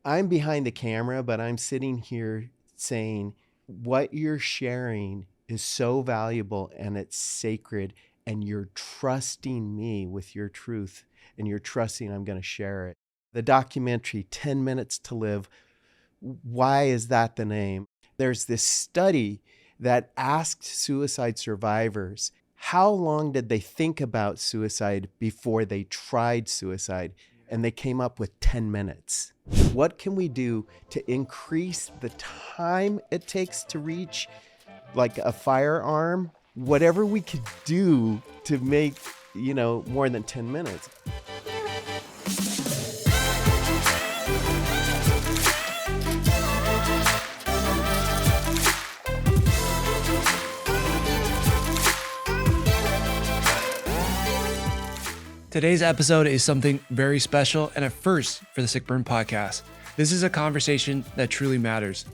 I'm behind the camera, but I'm sitting here saying what you're sharing is so valuable and it's sacred, and you're trusting me with your truth, and you're trusting I'm going to share it. The documentary 10 Minutes to Live, why is that the name? There's this study that asked suicide survivors how long did they think about suicide before they tried suicide, and they came up with 10 minutes. What can we do to increase the time it takes to reach like a firearm? Whatever we could do to make, more than 10 minutes. Today's episode is something very special and a first for the Sick Burn podcast. This is a conversation that truly matters.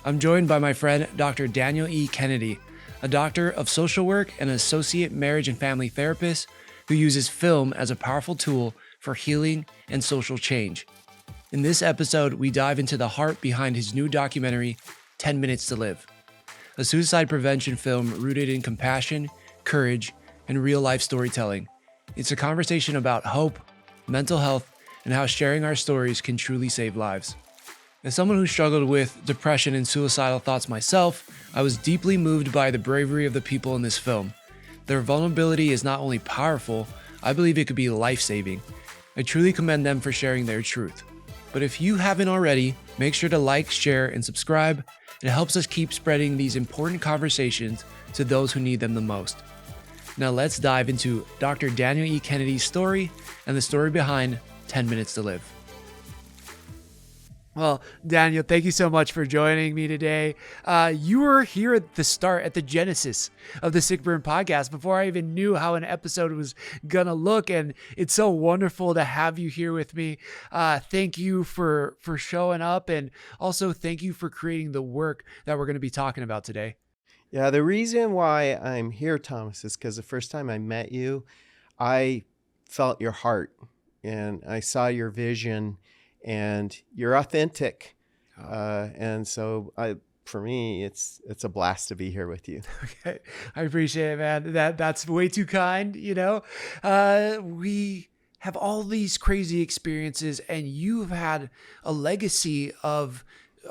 I'm joined by my friend, Dr. Daniel E. Kennedy, a doctor of social work and an associate marriage and family therapist who uses film as a powerful tool for healing and social change. In this episode, we dive into the heart behind his new documentary, 10 Minutes to Live, a suicide prevention film rooted in compassion, courage, and real-life storytelling. It's a conversation about hope, mental health, and how sharing our stories can truly save lives. As someone who struggled with depression and suicidal thoughts myself, I was deeply moved by the bravery of the people in this film. Their vulnerability is not only powerful, I believe it could be life-saving. I truly commend them for sharing their truth. But if you haven't already, make sure to like, share, and subscribe. It helps us keep spreading these important conversations to those who need them the most. Now let's dive into Dr. Daniel E. Kennedy's story and the story behind 10 Minutes to Live. Well, Daniel, thank you so much for joining me today. You were here at the start, at the genesis of the Sick Burn podcast before I even knew how an episode was gonna look, and it's so wonderful to have you here with me. Thank you for showing up, and also thank you for creating the work that we're gonna be talking about today. Yeah, the reason why I'm here, Thomas, is because the first time I met you, I felt your heart and I saw your vision, and you're authentic. And so for me, it's a blast to be here with you. Okay, I appreciate it, man. That's way too kind. We have all these crazy experiences, and you've had a legacy of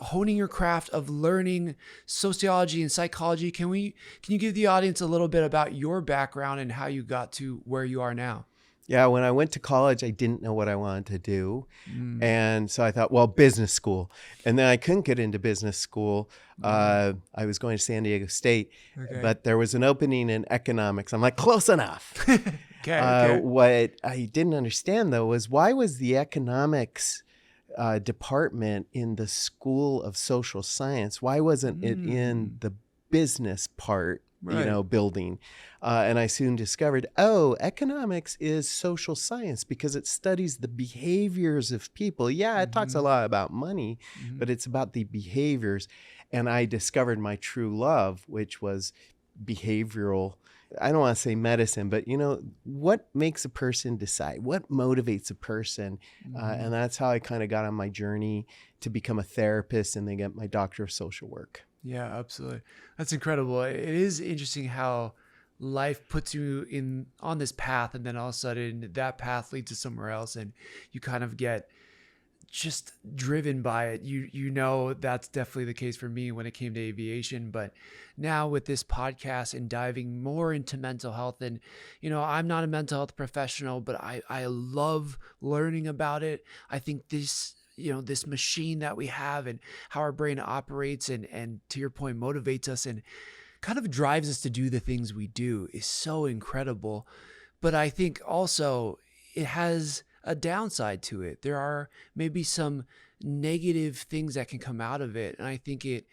honing your craft, of learning sociology and psychology. Can you give the audience a little bit about your background and how you got to where you are now? Yeah, when I went to college, I didn't know what I wanted to do. And so I thought, well, business school. And then I couldn't get into business school. I was going to San Diego State, but there was an opening in economics. I'm like, close enough. Okay. What I didn't understand, though, was why was the economics department in the School of Social Science? Why wasn't it in the business part, building? And I soon discovered, economics is social science because it studies the behaviors of people. Yeah, it talks a lot about money, but it's about the behaviors. And I discovered my true love, which was behavioral. I don't want to say medicine, but what makes a person decide? What motivates a person? And that's how I kind of got on my journey to become a therapist and then get my doctor of social work. Yeah, absolutely. That's incredible. It is interesting how life puts you on this path, and then all of a sudden that path leads to somewhere else, and you kind of get just driven by it. That's definitely the case for me when it came to aviation. But now with this podcast and diving more into mental health, and I'm not a mental health professional, but I love learning about it. I think this machine that we have and how our brain operates and to your point, motivates us and kind of drives us to do the things we do is so incredible. But I think also it has a downside to it. There are maybe some negative things that can come out of it. And I think it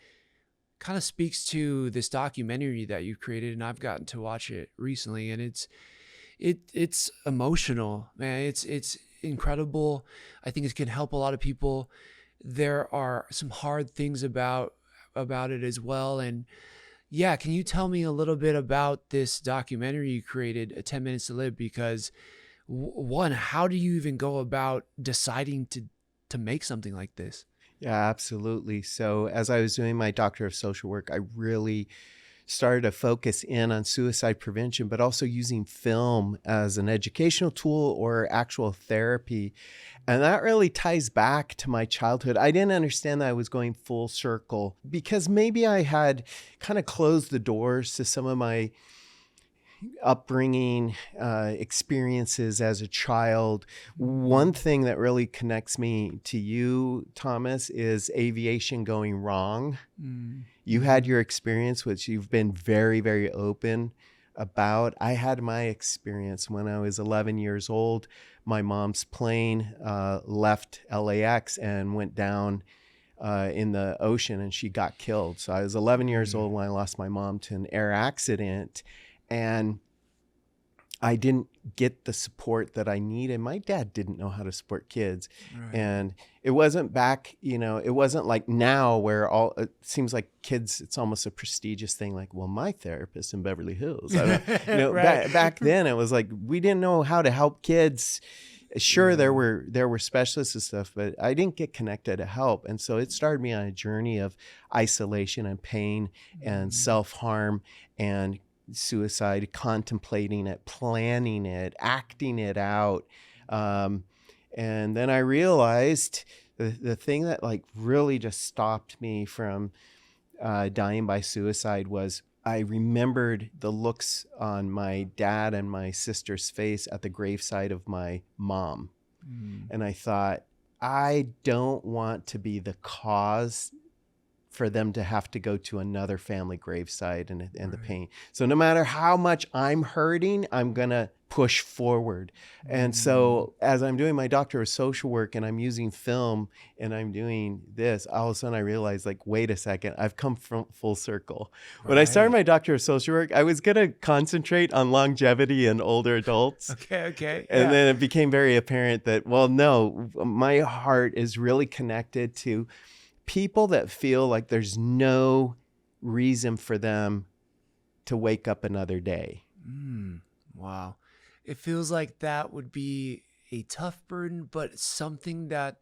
kind of speaks to this documentary that you created, and I've gotten to watch it recently, and it's emotional, man. It's incredible. I think it can help a lot of people. There are some hard things about it as well. And yeah, can you tell me a little bit about this documentary you created, 10 Minutes to Live? Because one, how do you even go about deciding to make something like this? Yeah, absolutely. So, as I was doing my doctor of social work, I really started to focus in on suicide prevention, but also using film as an educational tool or actual therapy. And that really ties back to my childhood. I didn't understand that I was going full circle because maybe I had kind of closed the doors to some of my upbringing, experiences as a child. One thing that really connects me to you, Thomas, is aviation going wrong. You had your experience, which you've been very, very open about. I had my experience when I was 11 years old. My mom's plane left LAX and went down in the ocean, and she got killed. So I was 11 years old when I lost my mom to an air accident. And I didn't get the support that I needed. My dad didn't know how to support kids. Right. And it wasn't back, it wasn't like now where it seems like kids, it's almost a prestigious thing. Like, well, my therapist in Beverly Hills, I don't, Right. back then it was like, we didn't know how to help kids. Sure, Yeah. there were specialists and stuff, but I didn't get connected to help. And so it started me on a journey of isolation and pain and self-harm and suicide, contemplating it, planning it, acting it out. And then I realized the thing that like really just stopped me from dying by suicide was I remembered the looks on my dad and my sister's face at the graveside of my mom. And I thought, I don't want to be the cause for them to have to go to another family graveside and the pain. So no matter how much I'm hurting, I'm going to push forward. And so as I'm doing my doctor of social work and I'm using film and I'm doing this, all of a sudden I realized, like, wait a second, I've come from full circle. When I started my doctor of social work, I was going to concentrate on longevity in older adults. Okay. And then it became very apparent that, well, no, my heart is really connected to people that feel like there's no reason for them to wake up another day. Wow. It feels like that would be a tough burden, but something that,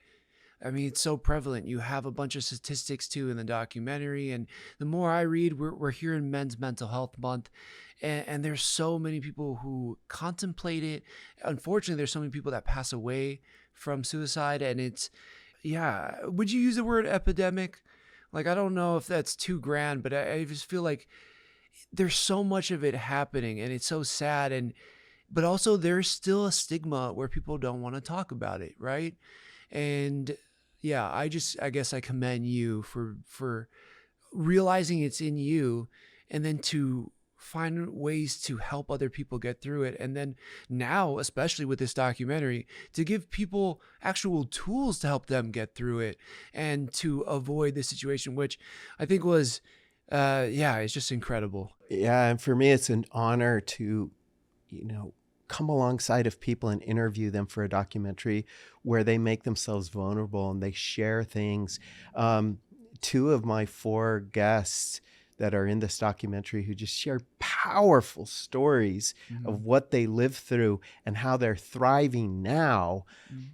I mean, it's so prevalent. You have a bunch of statistics too in the documentary. And the more I read, we're here in Men's Mental Health Month. And there's so many people who contemplate it. Unfortunately, there's so many people that pass away from suicide. And it's, yeah. Would you use the word epidemic? Like, I don't know if that's too grand, but I just feel like there's so much of it happening and it's so sad. But also there's still a stigma where people don't want to talk about it. Right. And yeah, I guess I commend you for realizing it's in you and then to find ways to help other people get through it. And then now, especially with this documentary, to give people actual tools to help them get through it and to avoid the situation, which I think was, it's just incredible. Yeah. And for me, it's an honor to, come alongside of people and interview them for a documentary where they make themselves vulnerable and they share things. Two of my four guests that are in this documentary who just share powerful stories of what they lived through and how they're thriving now.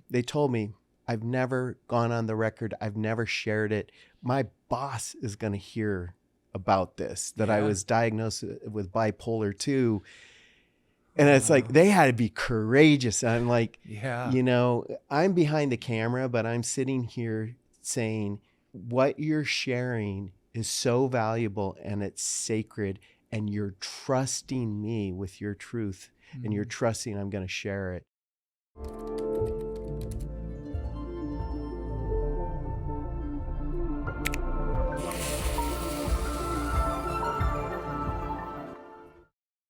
They told me, I've never gone on the record. I've never shared it. My boss is going to hear about this, that I was diagnosed with bipolar 2. And it's like, they had to be courageous. I'm like, I'm behind the camera, but I'm sitting here saying, what you're sharing is so valuable and it's sacred, and you're trusting me with your truth and you're trusting I'm going to share it.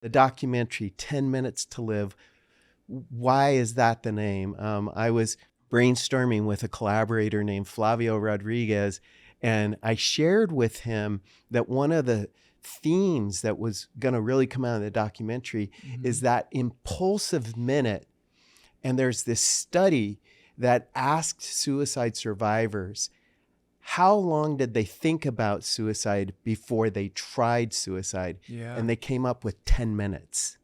The documentary, 10 Minutes to Live. Why is that the name? I was brainstorming with a collaborator named Flavio Rodriguez, and I shared with him that one of the themes that was going to really come out of the documentary is that impulsive minute. And there's this study that asked suicide survivors, how long did they think about suicide before they tried suicide? And they came up with 10 minutes.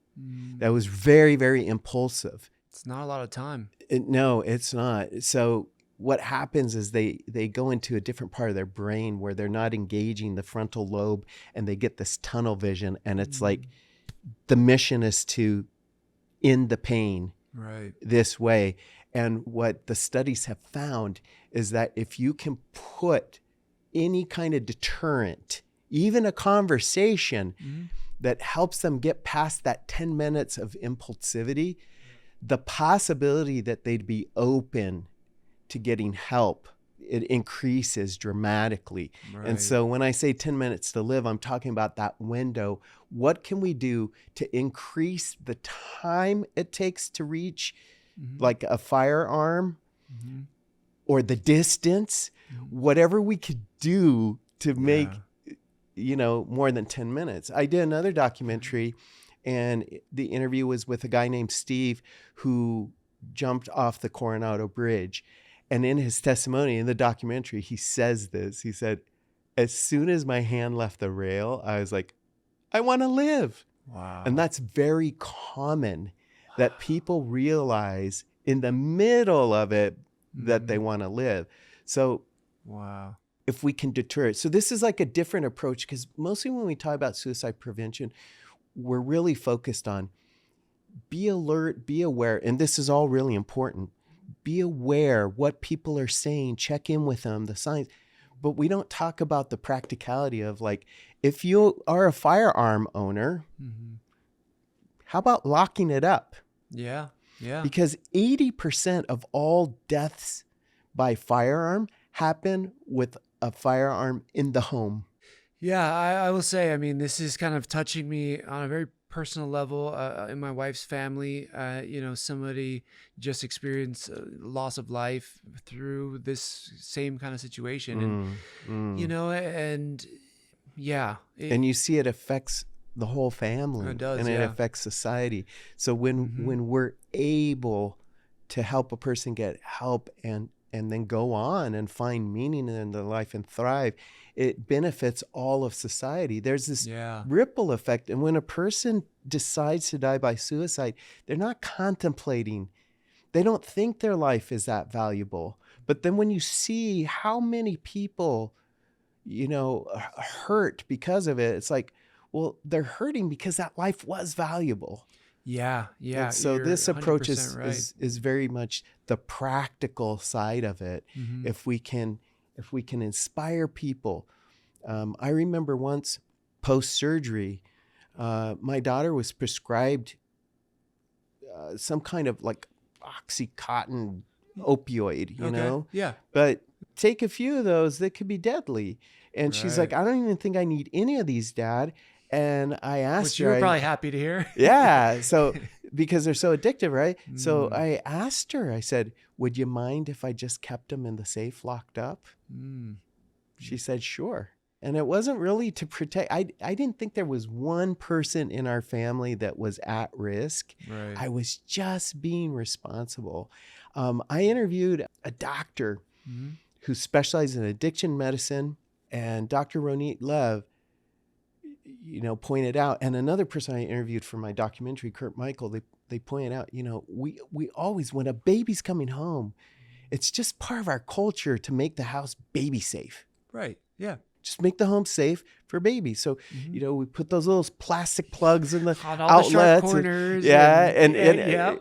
That was very, very impulsive. It's not a lot of time. No, it's not. So what happens is they go into a different part of their brain where they're not engaging the frontal lobe, and they get this tunnel vision, and it's like the mission is to end the pain Right. this way. And what the studies have found is that if you can put any kind of deterrent, even a conversation that helps them get past that 10 minutes of impulsivity, the possibility that they'd be open to getting help, it increases dramatically. Right. And so when I say 10 minutes to live, I'm talking about that window. What can we do to increase the time it takes to reach like a firearm or the distance, whatever we could do to make, more than 10 minutes. I did another documentary, and the interview was with a guy named Steve who jumped off the Coronado Bridge. And in his testimony in the documentary, he says this. He said, as soon as my hand left the rail, I was like, I want to live. Wow. And that's very common, that people realize in the middle of it that they want to live. So wow. if we can deter it. So this is like a different approach, because mostly when we talk about suicide prevention, we're really focused on be alert, be aware. And this is all really important. Be aware what people are saying, check in with them, the signs. But we don't talk about the practicality of, like, if you are a firearm owner, how about locking it up? Yeah. Yeah. Because 80% of all deaths by firearm happen with a firearm in the home. Yeah, I will say, I mean, this is kind of touching me on a very personal level. In my wife's family, somebody just experienced loss of life through this same kind of situation. And and you see it affects the whole family. It does, and it affects society. So when we're able to help a person get help and then go on and find meaning in their life and thrive, it benefits all of society. There's this ripple effect. And when a person decides to die by suicide, they're not contemplating. They don't think their life is that valuable. But then when you see how many people, hurt because of it, it's like, well, they're hurting because that life was valuable. Yeah. And so this approach right. is very much the practical side of it. If we can inspire people. I remember once post-surgery, my daughter was prescribed some kind of like Oxycontin opioid, you know? Yeah. But take a few of those, that could be deadly. And she's like, I don't even think I need any of these, Dad. And I asked Which you were probably happy to hear. Yeah. So, because they're so addictive, right? So I asked her, I said, would you mind if I just kept them in the safe locked up? She said, sure. And it wasn't really to protect. I didn't think there was one person in our family that was at risk. Right. I was just being responsible. I interviewed a doctor who specialized in addiction medicine, and Dr. Ronit Lev, pointed out, and another person I interviewed for my documentary, Kurt Michael, they pointed out, we always, when a baby's coming home, it's just part of our culture to make the house baby safe. Right. Yeah. Just make the home safe for babies. So, we put those little plastic plugs in the on all outlets. The sharp corners. And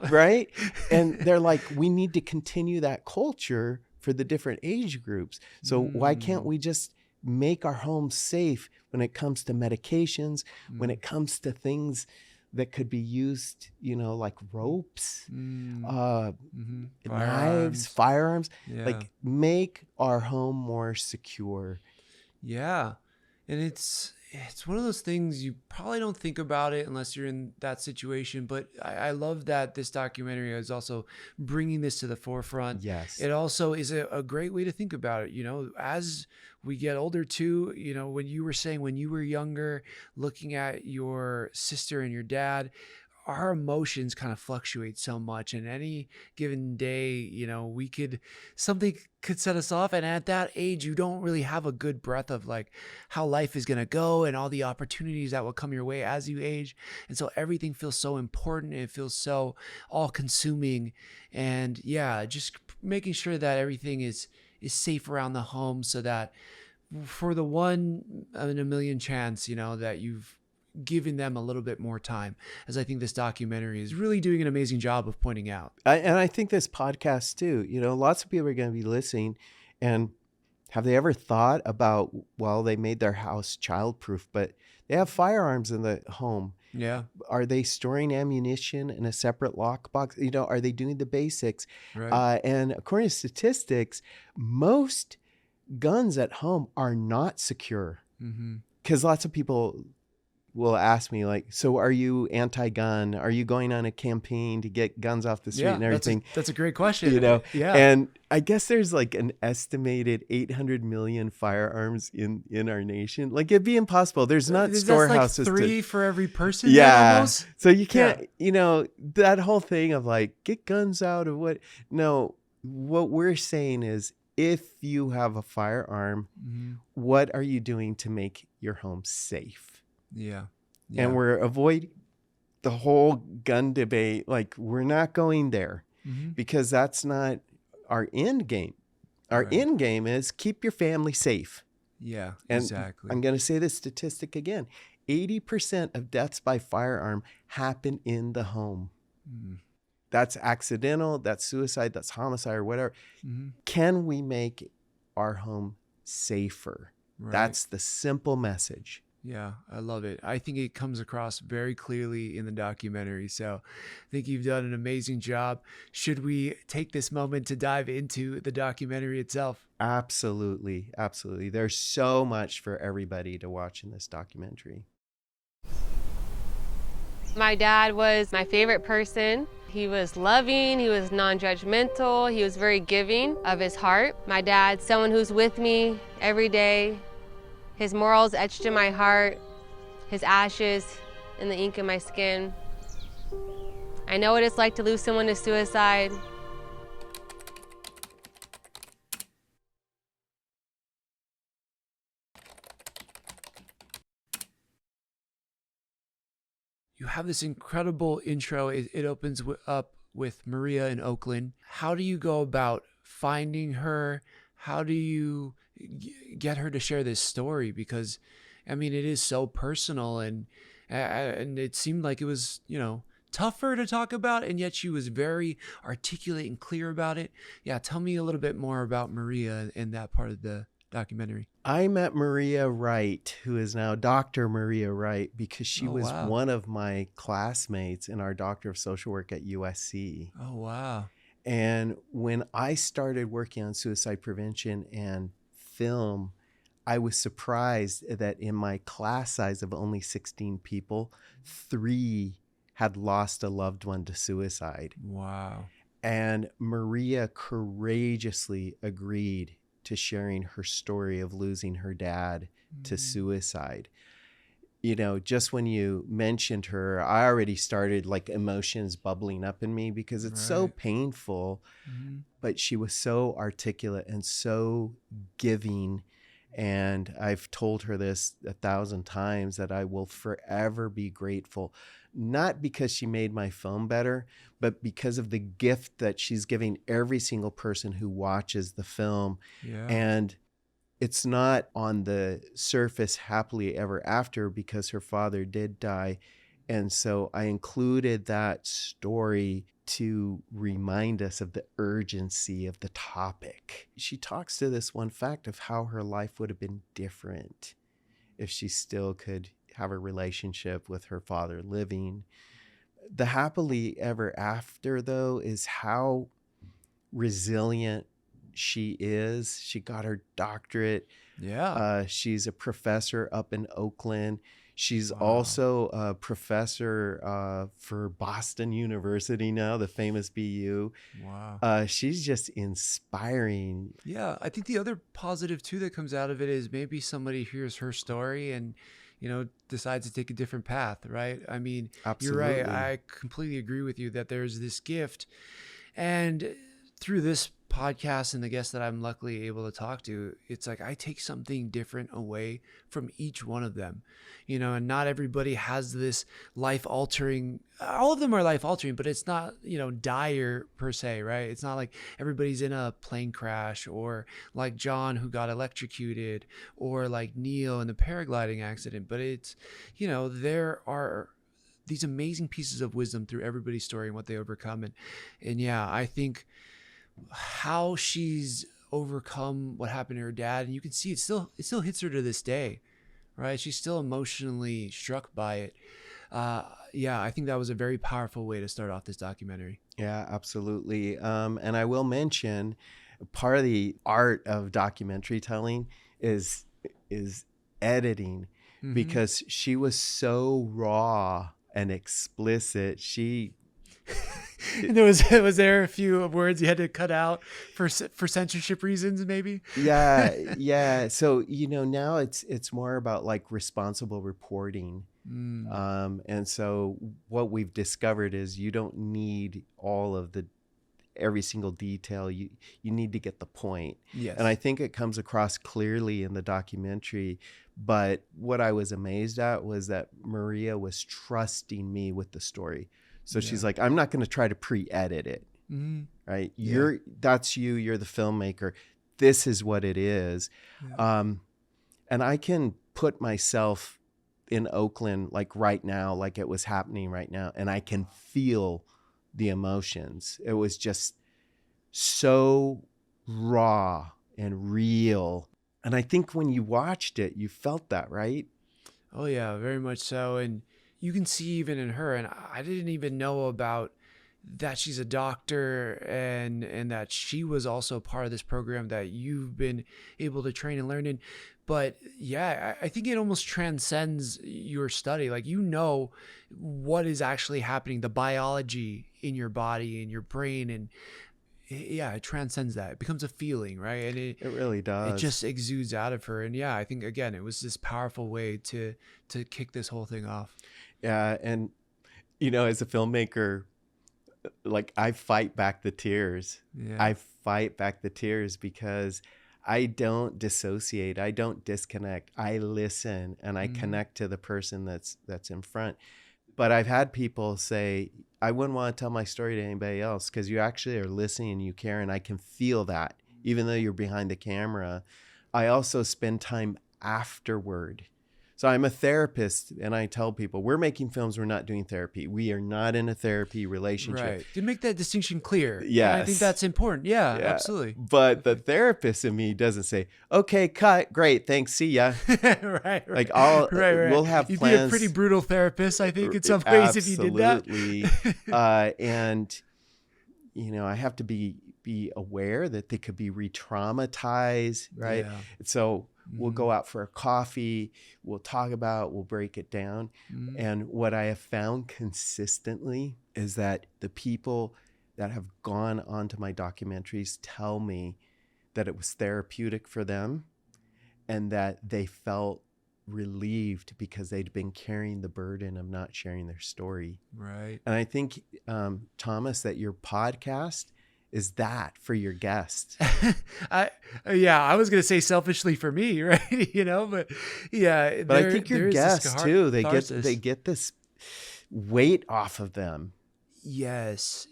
right. And they're like, we need to continue that culture for the different age groups. So why can't we just make our homes safe when it comes to medications, when it comes to things that could be used, like ropes, knives, firearms, like make our home more secure. Yeah. And it's one of those things you probably don't think about it unless you're in that situation. But I love that this documentary is also bringing this to the forefront. Yes. It also is a great way to think about it. As we get older too, when you were saying when you were younger, looking at your sister and your dad, our emotions kind of fluctuate so much, and any given day, we could something could set us off, and at that age you don't really have a good breath of like how life is going to go and all the opportunities that will come your way as you age. And so everything feels so important, it feels so all consuming. And yeah, just making sure that everything is safe around the home, so that for the one in a million chance, that you've given them a little bit more time, as I think this documentary is really doing an amazing job of pointing out. And I think this podcast too, lots of people are going to be listening, and have they ever thought about, well, they made their house childproof, but they have firearms in the home. Yeah, Are they storing ammunition in a separate lockbox? Are they doing the basics? right. And according to statistics, most guns at home are not secure, Mm-hmm. because lots of people will ask me, like, so are you anti-gun? Are you going on a campaign to get guns off the street Yeah, and everything? that's a great question. Yeah. And I guess there's like an estimated 800 million firearms in our nation. Like, it'd be impossible. There's not That's storehouses like 3 for every person. yeah. Almost. So you can't, that whole thing of like, get guns out of what? No, what we're saying is, if you have a firearm, Mm-hmm. what are you doing to make your home safe? Yeah. And we're avoiding the whole gun debate. Like, we're not going there, Mm-hmm. because that's not our end game. Our Right. end game is keep your family safe. Yeah, And exactly. I'm going to say this statistic again. 80% of deaths by firearm happen in the home. Mm-hmm. That's accidental, that's suicide, that's homicide, or whatever. Mm-hmm. Can we make our home safer? Right. That's the simple message. Yeah, I love it. I think it comes across very clearly in the documentary. So I think you've done an amazing job. Should we take this moment to dive into the documentary itself? Absolutely. Absolutely. There's so much for everybody to watch in this documentary. My dad was my favorite person. He was loving, he was non-judgmental, he was very giving of his heart. My dad's someone who's with me every day. His morals etched in my heart, his ashes in the ink in my skin. I know what it's like to lose someone to suicide. You have this incredible intro. It opens up with Maria in Oakland. How do you go about finding her? How do you get her to share this story? Because, I mean, it is so personal, and it seemed like it was, tougher to talk about, and yet she was very articulate and clear about it. Yeah, tell me a little bit more about Maria and that part of the documentary. I met Maria Wright, who is now Dr. Maria Wright, because she was wow. one of my classmates in our Doctor of Social Work at USC. Oh, wow. And when I started working on suicide prevention and film, I was surprised that in my class size of only 16 people, 3 had lost a loved one to suicide. Wow. And Maria courageously agreed to sharing her story of losing her dad to suicide. Just when you mentioned her, I already started like emotions bubbling up in me, because it's so Right. painful, but she was so articulate and so giving. And I've told her this 1,000 times, that I will forever be grateful, not because she made my film better, but because of the gift that she's giving every single person who watches the film. Yeah. And it's not on the surface happily ever after, because her father did die. And so I included that story to remind us of the urgency of the topic. She talks to this one fact of how her life would have been different if she still could have a relationship with her father living. The happily ever after, though, is how resilient she is. She got her doctorate. Yeah. She's a professor up in Oakland. She's Wow. also a professor for Boston University now, the famous BU. Wow. She's just inspiring. Yeah, I think the other positive too that comes out of it is maybe somebody hears her story and decides to take a different path, right? I mean, you're Absolutely. right. I completely agree with you that there's this gift. And through this podcast and the guests that I'm luckily able to talk to, it's like I take something different away from each one of them, and not everybody has this life altering. All of them are life altering, but it's not, dire per se, right? It's not like everybody's in a plane crash, or like John who got electrocuted, or like Neil in the paragliding accident. But it's, there are these amazing pieces of wisdom through everybody's story and what they overcome. And yeah, I think how she's overcome what happened to her dad, and you can see it still hits her to this day, right? She's still emotionally struck by it. Yeah, I think that was a very powerful way to start off this documentary. Yeah, absolutely. And I will mention part of the art of documentary telling is editing, because she was so raw and explicit. And was there a few words you had to cut out for censorship reasons, maybe? Yeah. So, now it's more about like responsible reporting. And so what we've discovered is you don't need all of every single detail. You need to get the point. Yes. And I think it comes across clearly in the documentary. But what I was amazed at was that Maria was trusting me with the story. So she's like, I'm not going to try to pre-edit it. Right? That's you. You're the filmmaker. This is what it is. Yeah. And I can put myself in Oakland, like right now, like it was happening right now, and I can feel the emotions. It was just so raw and real. And I think when you watched it, you felt that, right? Oh yeah, very much so. And you can see even in her, and I didn't even know about that she's a doctor, and that she was also part of this program that you've been able to train and learn in. But yeah, I think it almost transcends your study. Like, what is actually happening, the biology in your body and your brain, and yeah, it transcends that. It becomes a feeling, right? And it really does. It just exudes out of her. And yeah, I think again, it was this powerful way to kick this whole thing off. Yeah, and as a filmmaker, like I fight back the tears. Yeah. I fight back the tears because I don't dissociate. I don't disconnect. I listen and I connect to the person that's in front. But I've had people say, I wouldn't want to tell my story to anybody else, because you actually are listening and you care, and I can feel that even though you're behind the camera. I also spend time afterward. So I'm a therapist, and I tell people, we're making films, we're not doing therapy. We are not in a therapy relationship. Right. To make that distinction clear. Yes. And I think that's important. Yeah, absolutely. But the therapist in me doesn't say, okay, cut, great, thanks, see ya. Right. Like we'll have You'd plans. be a pretty brutal therapist, I think, in some ways, if you did that. Absolutely. And, I have to be aware that they could be re-traumatized, right? Yeah. So we'll go out for a coffee, we'll talk about, we'll break it down. And what I have found consistently is that the people that have gone onto my documentaries tell me that it was therapeutic for them, and that they felt relieved because they'd been carrying the burden of not sharing their story. Right. And I think, Thomas, that your podcast is that for your guests. I was going to say selfishly for me, right? But yeah. But I think your guests too, they get this weight off of them. Yes.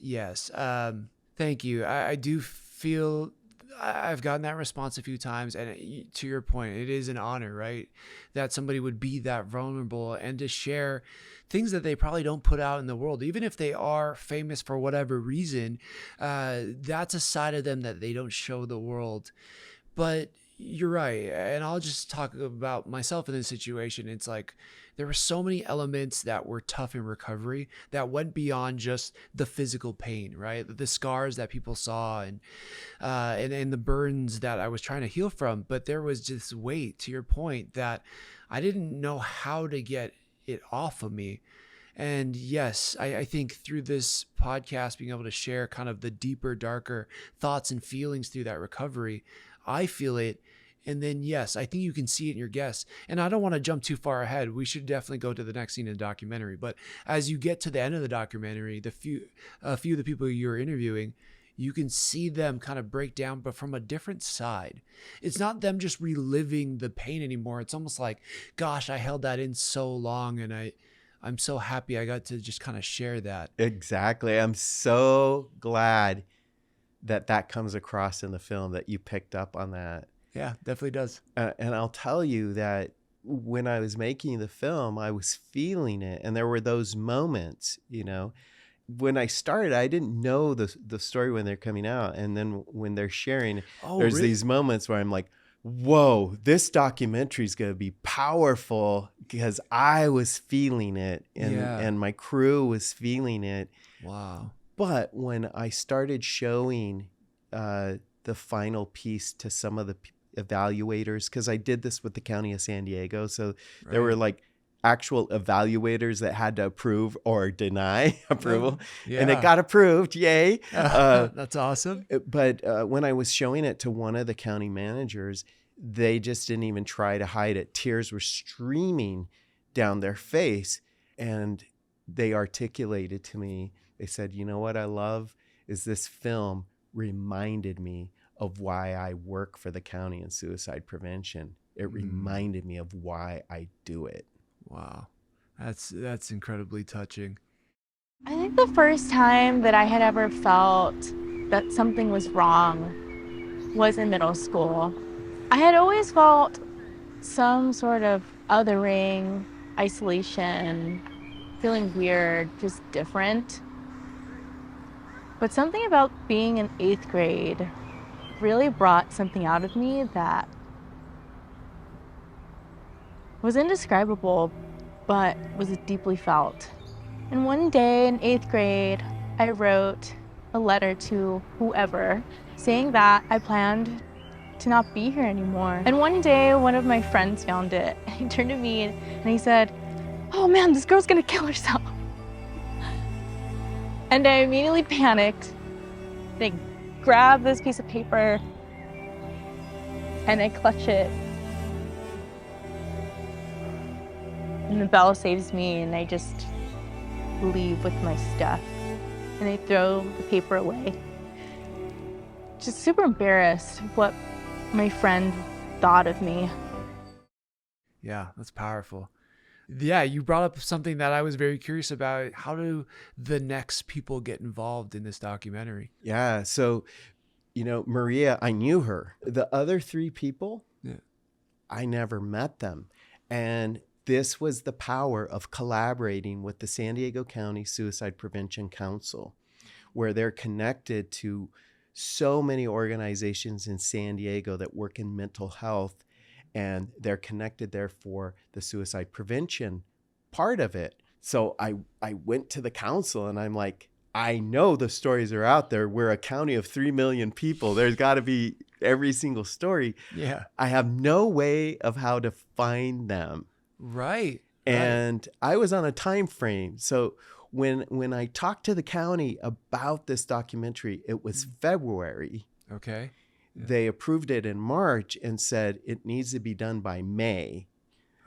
Thank you. I do feel I've gotten that response a few times, and to your point, it is an honor, right? That somebody would be that vulnerable and to share things that they probably don't put out in the world, even if they are famous for whatever reason. That's a side of them that they don't show the world. But you're right. And I'll just talk about myself in this situation. It's like there were so many elements that were tough in recovery that went beyond just the physical pain, right? The scars that people saw and the burns that I was trying to heal from. But there was this weight, to your point, that I didn't know how to get it off of me. And yes, I think through this podcast, being able to share kind of the deeper, darker thoughts and feelings through that recovery, I feel it And then, yes, I think you can see it in your guests. And I don't want to jump too far ahead. We should definitely go to the next scene in the documentary. But as you get to the end of the documentary, a few of the people you're interviewing, you can see them kind of break down, but from a different side. It's not them just reliving the pain anymore. It's almost like, gosh, I held that in so long, and I'm so happy I got to just kind of share that. Exactly. I'm so glad that that comes across in the film, that you picked up on that. Yeah, definitely does. And I'll tell you that when I was making the film, I was feeling it. And there were those moments, when I started, I didn't know the story when they're coming out. And then when they're sharing, there's really? these moments where I'm like, whoa, this documentary is going to be powerful, because I was feeling it, and my crew was feeling it. Wow. But when I started showing the final piece to some of the evaluators, because I did this with the County of San Diego, so there were like actual evaluators that had to approve or deny approval, and it got approved. Yay. That's awesome. But when I was showing it to one of the county managers, they just didn't even try to hide it. Tears were streaming down their face, and they articulated to me, they said, you know what I love is this film reminded me of why I work for the county in suicide prevention. It reminded me of why I do it. Wow. That's incredibly touching. I think the first time that I had ever felt that something was wrong was in middle school. I had always felt some sort of othering, isolation, feeling weird, just different. But something about being in 8th grade really brought something out of me that was indescribable, but was deeply felt. And one day in 8th grade, I wrote a letter to whoever saying that I planned to not be here anymore. And one day, one of my friends found it. He turned to me and he said, "Oh man, this girl's gonna kill herself." And I immediately panicked. I grabbed this piece of paper and I clutch it. And the bell saves me, and I just leave with my stuff. And I throw the paper away. Just super embarrassed what my friend thought of me. Yeah, that's powerful. Yeah, you brought up something that I was very curious about. How do the next people get involved in this documentary? Yeah. So, Maria, I knew her. The other 3 people, I never met them. And this was the power of collaborating with the San Diego County Suicide Prevention Council, where they're connected to so many organizations in San Diego that work in mental health, and they're connected there for the suicide prevention part of it. So I went to the council and I'm like, I know the stories are out there. We're a county of 3 million people. There's got to be every single story. Yeah. I have no way of how to find them. Right. And I was on a time frame. So when I talked to the county about this documentary, it was February. Okay. Yeah. They approved it in March and said it needs to be done by May.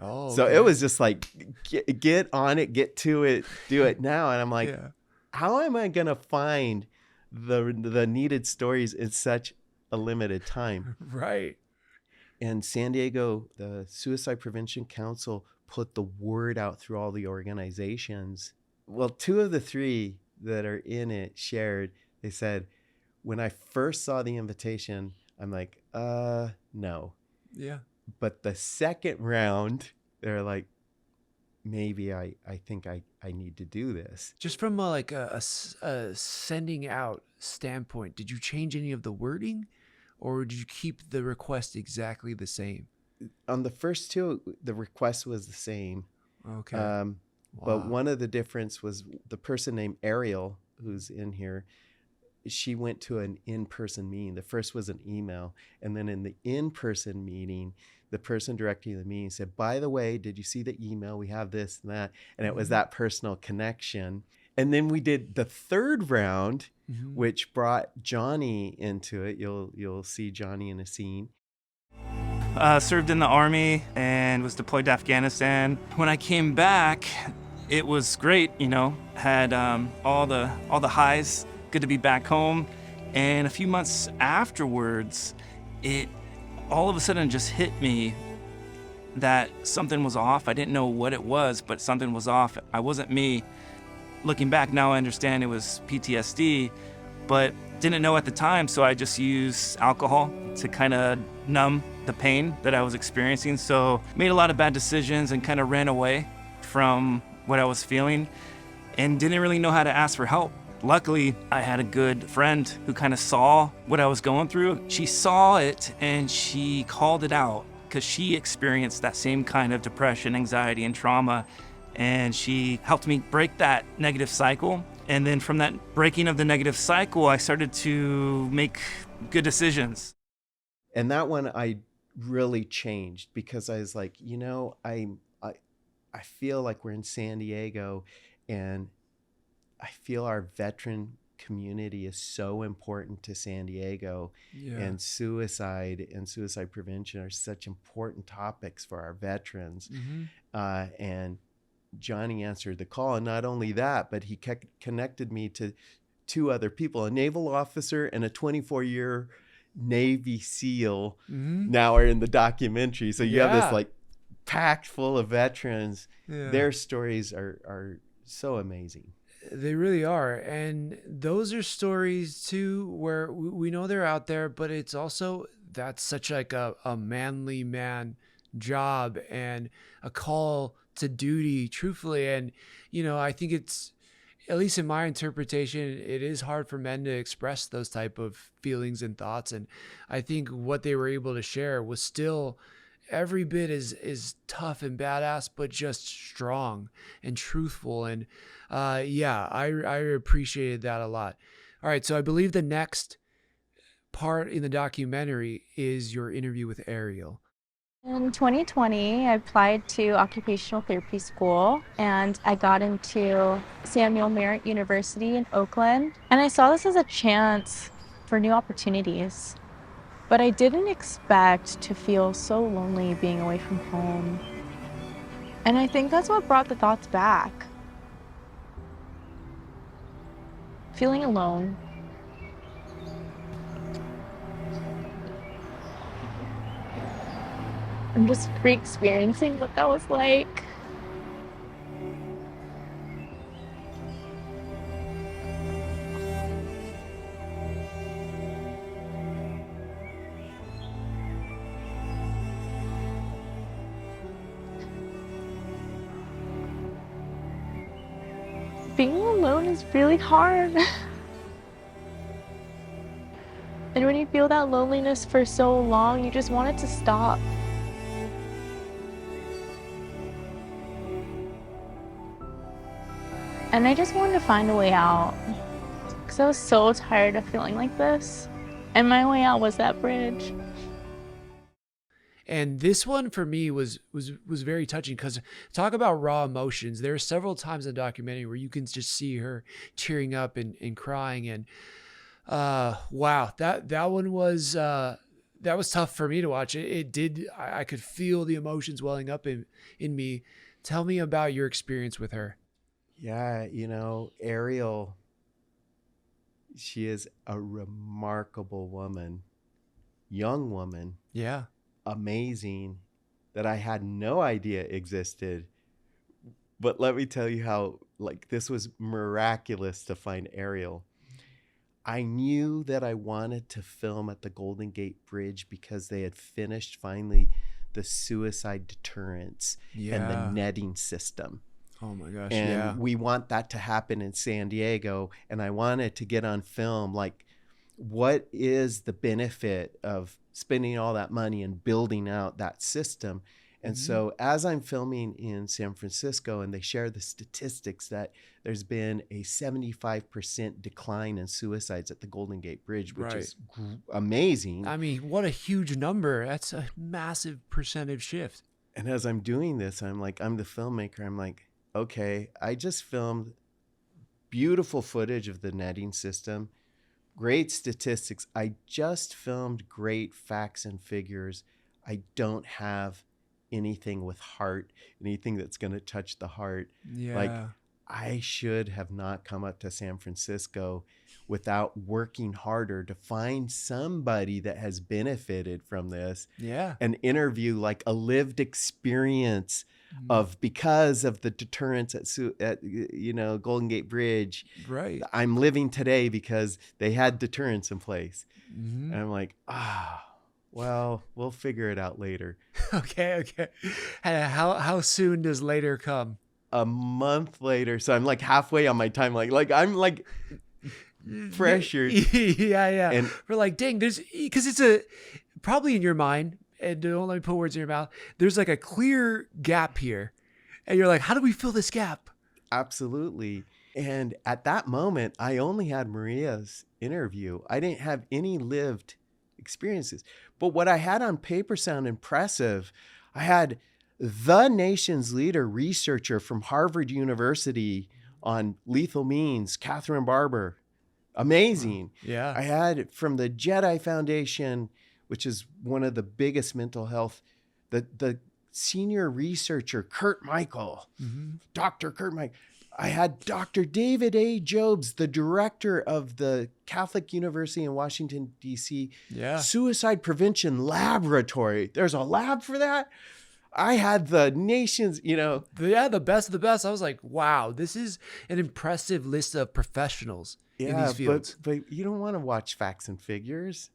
Oh, so it was just like, get on it, get to it, do it now. And I'm like, how am I going to find the needed stories in such a limited time? Right. And San Diego, the Suicide Prevention Council put the word out through all the organizations. Well, 2 of the 3 that are in it shared, they said, when I first saw the invitation, I'm like, no. Yeah. But the second round, they're like, maybe I think I need to do this. Just from a sending out standpoint, did you change any of the wording, or did you keep the request exactly the same? On the first 2, the request was the same. Okay. But one of the difference was the person named Ariel, who's in here, she went to an in-person meeting. The first was an email. And then in the in-person meeting, the person directing the meeting said, by the way, did you see the email? We have this and that. And it was that personal connection. And then we did the 3rd round, which brought Johnny into it. You'll see Johnny in a scene. served in the Army and was deployed to Afghanistan. When I came back, it was great, had all the highs, good to be back home. And a few months afterwards, it all of a sudden just hit me that something was off. I didn't know what it was, but something was off. I wasn't me. Looking back now, I understand it was PTSD, but didn't know at the time, so I just used alcohol to kind of numb the pain that I was experiencing. So made a lot of bad decisions and kind of ran away from what I was feeling and didn't really know how to ask for help. Luckily, I had a good friend who kind of saw what I was going through. She saw it and she called it out because she experienced that same kind of depression, anxiety, and trauma. And she helped me break that negative cycle. And then from that breaking of the negative cycle, I started to make good decisions. And that one I really changed because I was like, I feel like we're in San Diego, and I feel our veteran community is so important to San Diego. Yeah. And suicide prevention are such important topics for our veterans. And Johnny answered the call, and not only that, but he connected me to two other people, a naval officer and a 24-year Navy SEAL. Now are in the documentary. So you have this like packed full of veterans. Their stories are so amazing. They really are. And those are stories too where we know they're out there, but it's also, that's such like a manly man job and a call to duty, truthfully. And I think it's, at least in my interpretation, it is hard for men to express those type of feelings and thoughts. And I think what they were able to share was still every bit is tough and badass, but just strong and truthful. And I appreciated that a lot. All right, so I believe the next part in the documentary is your interview with Ariel. In 2020, I applied to occupational therapy school, and I got into Samuel Merritt University in Oakland. And I saw this as a chance for new opportunities. But I didn't expect to feel so lonely being away from home. And I think that's what brought the thoughts back. Feeling alone. I'm just re-experiencing what that was like. Being alone is really hard. And when you feel that loneliness for so long, you just want it to stop. And I just wanted to find a way out, because I was so tired of feeling like this. And my way out was that bridge. And this one for me was very touching, because talk about raw emotions. There are several times in the documentary where you can just see her tearing up and crying. And wow, that one was that was tough for me to watch. It did. I could feel the emotions welling up in me. Tell me about your experience with her. Yeah, Ariel, she is a remarkable woman, young woman. Yeah. Amazing, that I had no idea existed. But let me tell you how, this was miraculous to find Ariel. I knew that I wanted to film at the Golden Gate Bridge because they had finished finally the suicide deterrence and the netting system. Oh my gosh. And we want that to happen in San Diego. And I wanted to get on film, what is the benefit of spending all that money and building out that system? And so as I'm filming in San Francisco, and they share the statistics that there's been a 75% decline in suicides at the Golden Gate Bridge, which is amazing. I mean, what a huge number. That's a massive percentage shift. And as I'm doing this, I'm the filmmaker. I'm like, okay, I just filmed beautiful footage of the netting system, great statistics. I just filmed great facts and figures I don't have anything with heart, anything that's going to touch the heart. Like, Yeah. I should have not come up to San Francisco without working harder to find somebody that has benefited from this Yeah. and interview like a lived experience of, because of the deterrence at Golden Gate Bridge, Right. I'm living today because they had deterrence in place. Mm-hmm. And I'm like, well, we'll figure it out later. Okay. And how soon does later come? A month later, so I'm like halfway on my timeline. Like I'm like pressured. Yeah. And We're like, dang, because it's probably in your mind, and don't let me put words in your mouth. There's like a clear gap here. And you're like, how do we fill this gap? absolutely. And at that moment, I only had Maria's interview. I didn't have any lived experiences. But what I had on paper sounded impressive. I had the nation's leader researcher from Harvard University on lethal means, Catherine Barber. Amazing. Yeah. I had from the Jedi Foundation, which is one of the biggest mental health, the senior researcher, Kurt Michael, Dr. Kurt Michael. I had Dr. David A. Jobs, the director of the Catholic University in Washington, D.C. Yeah. Suicide Prevention Laboratory. There's a lab for that. I had the nation's, The best of the best. I was like, wow, this is an impressive list of professionals in these fields. but you don't want to watch facts and figures.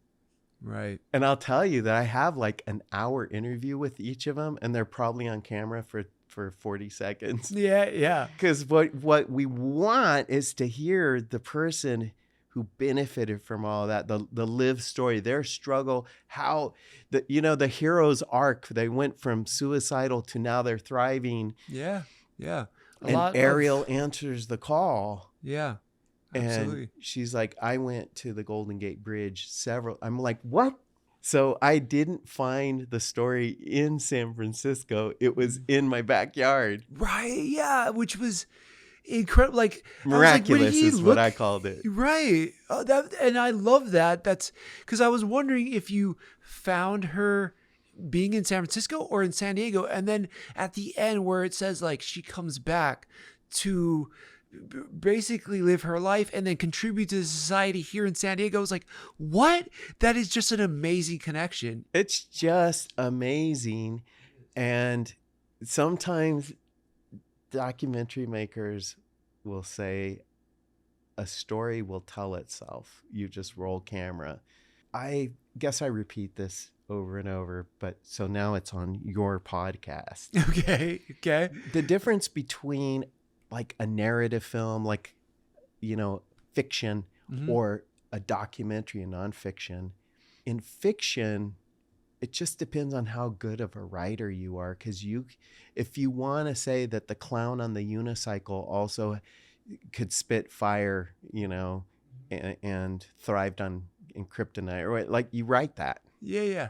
Right. And I'll tell you that I have like an hour interview with each of them, and they're probably on camera for 40 seconds. Yeah. Because what we want is to hear the person who benefited from all that, the live story, their struggle, how the hero's arc, they went from suicidal to now they're thriving. Yeah. And Ariel answers the call. Yeah. Absolutely. And she's like, I went to the Golden Gate Bridge I'm like, what? So I didn't find the story in San Francisco. It was in my backyard. Right. Yeah. Which was incredible. Like Miraculous is what I called it. Right. And I love that. That's because I was wondering if you found her being in San Francisco or in San Diego. And then at the end where it says like she comes back to basically live her life and then contribute to society here in San Diego. I was like, what? That is just an amazing connection. It's just amazing. And sometimes documentary makers will say a story will tell itself. You just roll camera. I guess I repeat this over and over, but so now it's on your podcast. Okay. The difference between like a narrative film, like, fiction, or a documentary and nonfiction. In fiction, it just depends on how good of a writer you are. Because if you want to say that the clown on the unicycle also could spit fire, and thrived in kryptonite, or like you write that. Yeah.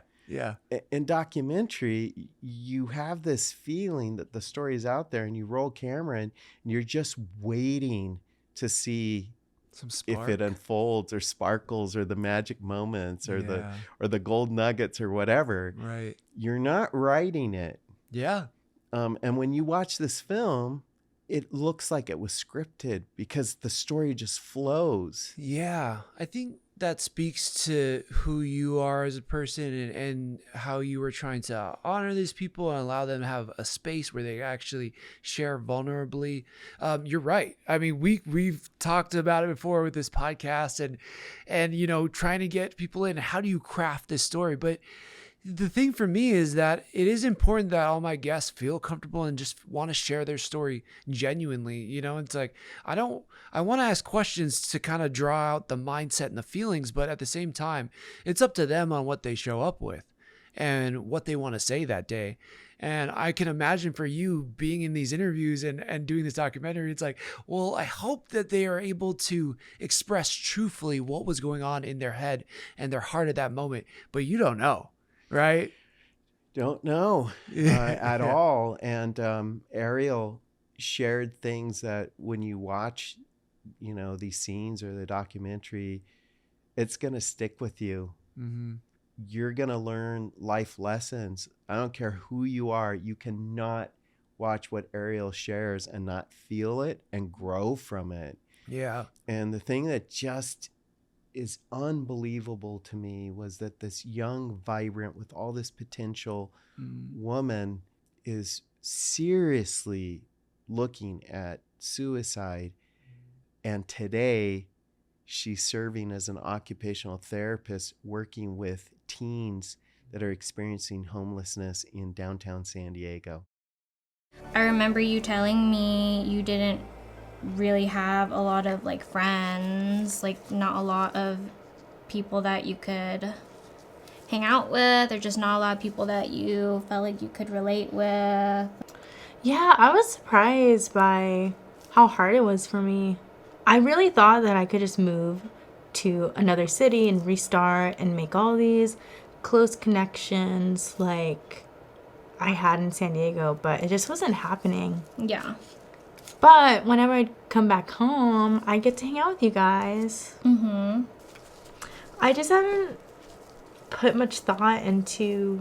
In documentary, you have this feeling that the story is out there, and you roll camera and you're just waiting to see some spark. If it unfolds or sparkles or the magic moments or the gold nuggets or whatever. Right. You're not writing it. Yeah. And when you watch this film, it looks like it was scripted because the story just flows. Yeah. I think that speaks to who you are as a person and how you were trying to honor these people and allow them to have a space where they actually share vulnerably. You're right. I mean, we've talked about it before with this podcast and trying to get people in. How do you craft this story? But the thing for me is that it is important that all my guests feel comfortable and just want to share their story genuinely. It's like, I want to ask questions to kind of draw out the mindset and the feelings, but at the same time, it's up to them on what they show up with and what they want to say that day. And I can imagine for you being in these interviews and doing this documentary, it's like, well, I hope that they are able to express truthfully what was going on in their head and their heart at that moment, but you don't know. Right? Don't know at all. And Ariel shared things that when you watch, these scenes or the documentary, it's going to stick with you. you're going to learn life lessons. I don't care who you are. You cannot watch what Ariel shares and not feel it and grow from it. Yeah. And the thing that just is unbelievable to me was that this young, vibrant, with all this potential woman is seriously looking at suicide. And today, she's serving as an occupational therapist working with teens that are experiencing homelessness in downtown San Diego. I remember you telling me you didn't really have a lot of like friends, like not a lot of people that you could hang out with, or just not a lot of people that you felt like you could relate with. Yeah, I was surprised by how hard it was for me. I really thought that I could just move to another city and restart and make all these close connections like I had in San Diego, but it just wasn't happening. Yeah. But whenever I come back home, I get to hang out with you guys. Mm-hmm. I just haven't put much thought into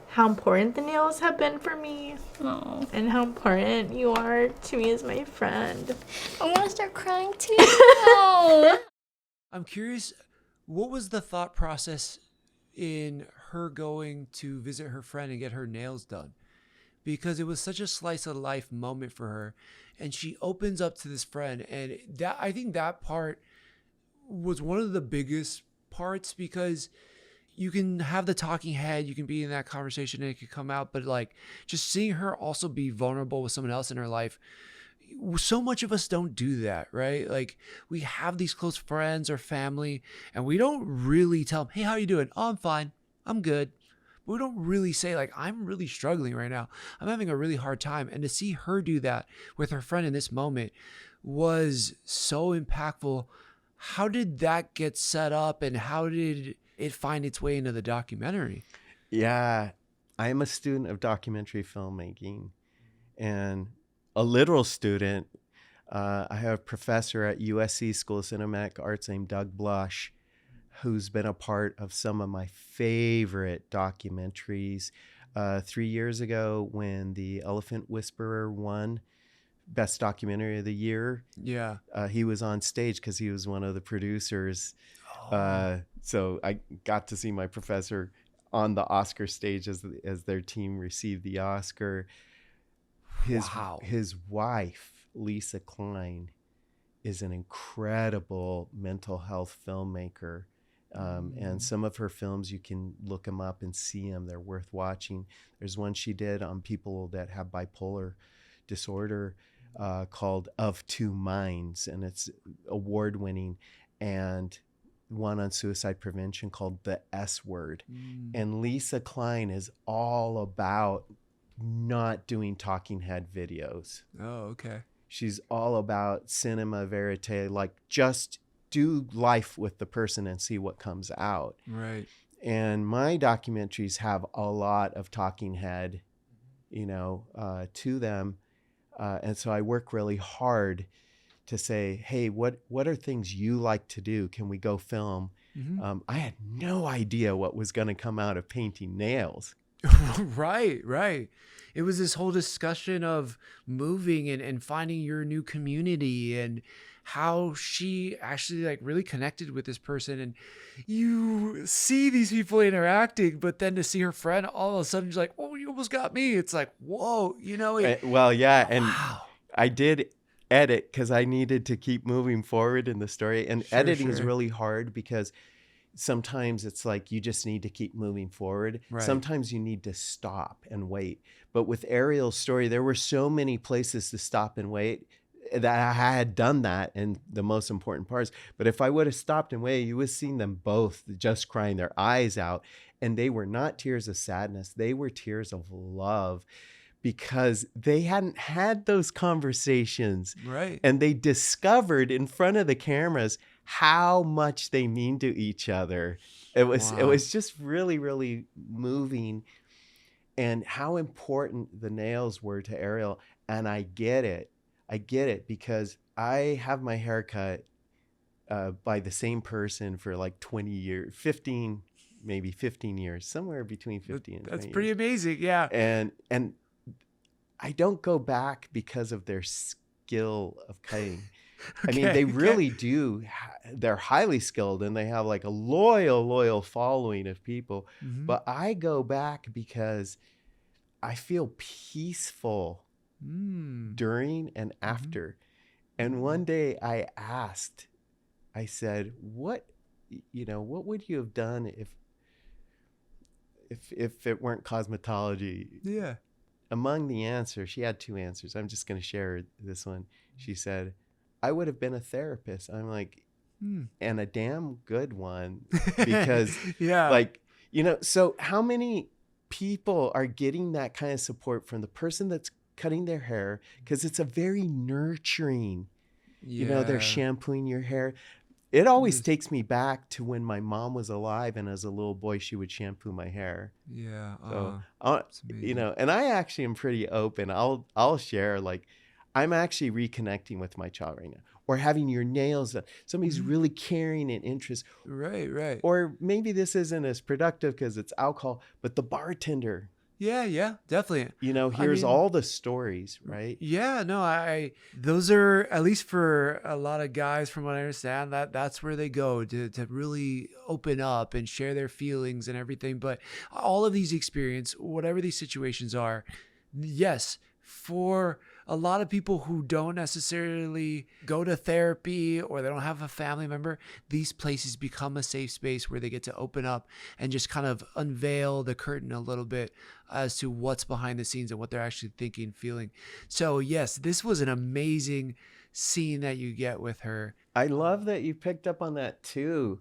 how important the nails have been for me. Oh. And how important you are to me as my friend. I want to start crying too. Oh. I'm curious, what was the thought process in her going to visit her friend and get her nails done? Because it was such a slice of life moment for her, and she opens up to this friend, and that, I think that part was one of the biggest parts, because you can have the talking head, you can be in that conversation and it could come out, but like just seeing her also be vulnerable with someone else in her life, so much of us don't do that, right? Like we have these close friends or family and we don't really tell them, hey, how you doing? Oh, I'm fine. I'm good. But we don't really say like, I'm really struggling right now. I'm having a really hard time. And to see her do that with her friend in this moment was so impactful. How did that get set up and how did it find its way into the documentary? Yeah, I'm a student of documentary filmmaking and a literal student. I have a professor at USC School of Cinematic Arts named Doug Blush, who's been a part of some of my favorite documentaries. 3 years ago, when The Elephant Whisperer won Best Documentary of the Year, Yeah. he was on stage because he was one of the producers. Oh. So I got to see my professor on the Oscar stage as their team received the Oscar. His wife, Lisa Klein, is an incredible mental health filmmaker. And some of her films, you can look them up and see them. They're worth watching. There's one she did on people that have bipolar disorder called Of Two Minds, and it's award-winning. And one on suicide prevention called The S Word. And Lisa Klein is all about not doing talking head videos. Oh, okay. She's all about cinema verite, like just do life with the person and see what comes out. Right. And my documentaries have a lot of talking head, to them. And so I work really hard to say, hey, what are things you like to do? Can we go film? Mm-hmm. I had no idea what was going to come out of painting nails. Right. It was this whole discussion of moving and finding your new community and how she actually like really connected with this person. And you see these people interacting, but then to see her friend all of a sudden she's like, oh, you almost got me. It's like, whoa, Well, yeah. And wow. I did edit because I needed to keep moving forward in the story. And editing is really hard because sometimes it's like you just need to keep moving forward. Right. Sometimes you need to stop and wait. But with Ariel's story, there were so many places to stop and wait that I had done that in the most important parts. But if I would have stopped and waited, you would have seen them both just crying their eyes out. And they were not tears of sadness. They were tears of love because they hadn't had those conversations. Right. And they discovered in front of the cameras how much they mean to each other. It was just really, really moving, and how important the nails were to Ariel. And I get it because I have my hair cut by the same person for like 20 years, 15 maybe 15 years, somewhere between 15 and 20 That's years. pretty amazing. Yeah. And I don't go back because of their skill of cutting. I mean, they really do. They're highly skilled and they have like a loyal following of people. Mhm. But I go back because I feel peaceful during and after. And one day I asked, I said, what would you have done if it weren't cosmetology? Yeah. Among the answers, she had 2 answers. I'm just going to share this one. She said, I would have been a therapist. I'm like, and a damn good one, because yeah. like, so how many people are getting that kind of support from the person that's cutting their hair? Because it's a very nurturing, they're shampooing your hair. It always takes me back to when my mom was alive, and as a little boy, she would shampoo my hair. Yeah. So, and I actually am pretty open. I'll share, like, I'm actually reconnecting with my child right now, or having your nails done. Somebody's really caring and interest. Right. Or maybe this isn't as productive because it's alcohol, but the bartender, Yeah, definitely. here's all the stories, right? Yeah, no, those are, at least for a lot of guys, from what I understand, that's where they go to really open up and share their feelings and everything. But all of these experiences, whatever these situations are, yes, for a lot of people who don't necessarily go to therapy or they don't have a family member, these places become a safe space where they get to open up and just kind of unveil the curtain a little bit as to what's behind the scenes and what they're actually thinking, feeling. So yes, this was an amazing scene that you get with her. I love that you picked up on that too.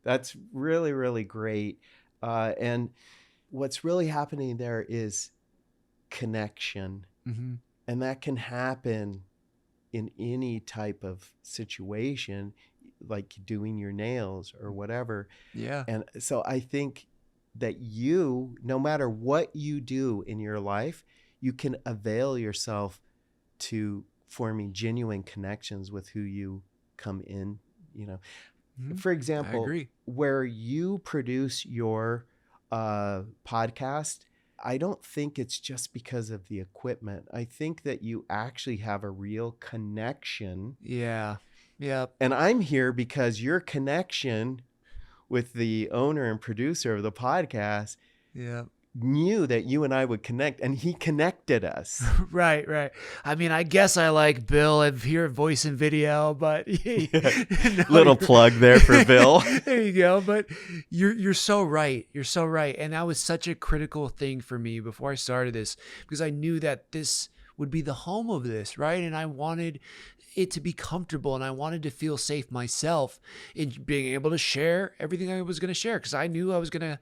That's really, really great. And what's really happening there is connection. Mm-hmm. And that can happen in any type of situation, like doing your nails or whatever. Yeah. And so I think that you, no matter what you do in your life, you can avail yourself to forming genuine connections with who you come in, For example, I agree. where you produce your podcast, I don't think it's just because of the equipment. I think that you actually have a real connection. Yeah. Yep. And I'm here because your connection with the owner and producer of the podcast knew that you and I would connect, and he connected us. Right. I mean, I guess I like Bill and hear voice and video, but Little plug there for Bill. There you go. But you're so right. You're so right. And that was such a critical thing for me before I started this, because I knew that this would be the home of this, right? And I wanted it to be comfortable, and I wanted to feel safe myself in being able to share everything I was going to share, because I knew I was going to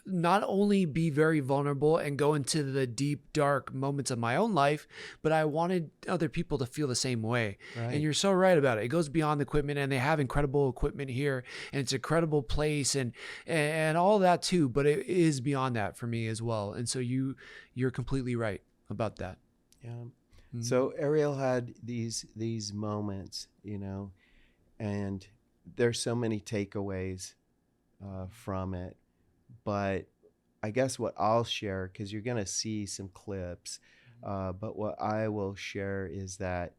not only be very vulnerable and go into the deep, dark moments of my own life, but I wanted other people to feel the same way. Right. And you're so right about it. It goes beyond the equipment, and they have incredible equipment here, and it's an incredible place and all that too, but it is beyond that for me as well. And so you're completely right about that. Yeah. Mm-hmm. So Ariel had these moments, and there's so many takeaways from it. But I guess what I'll share, because you're going to see some clips, but what I will share is that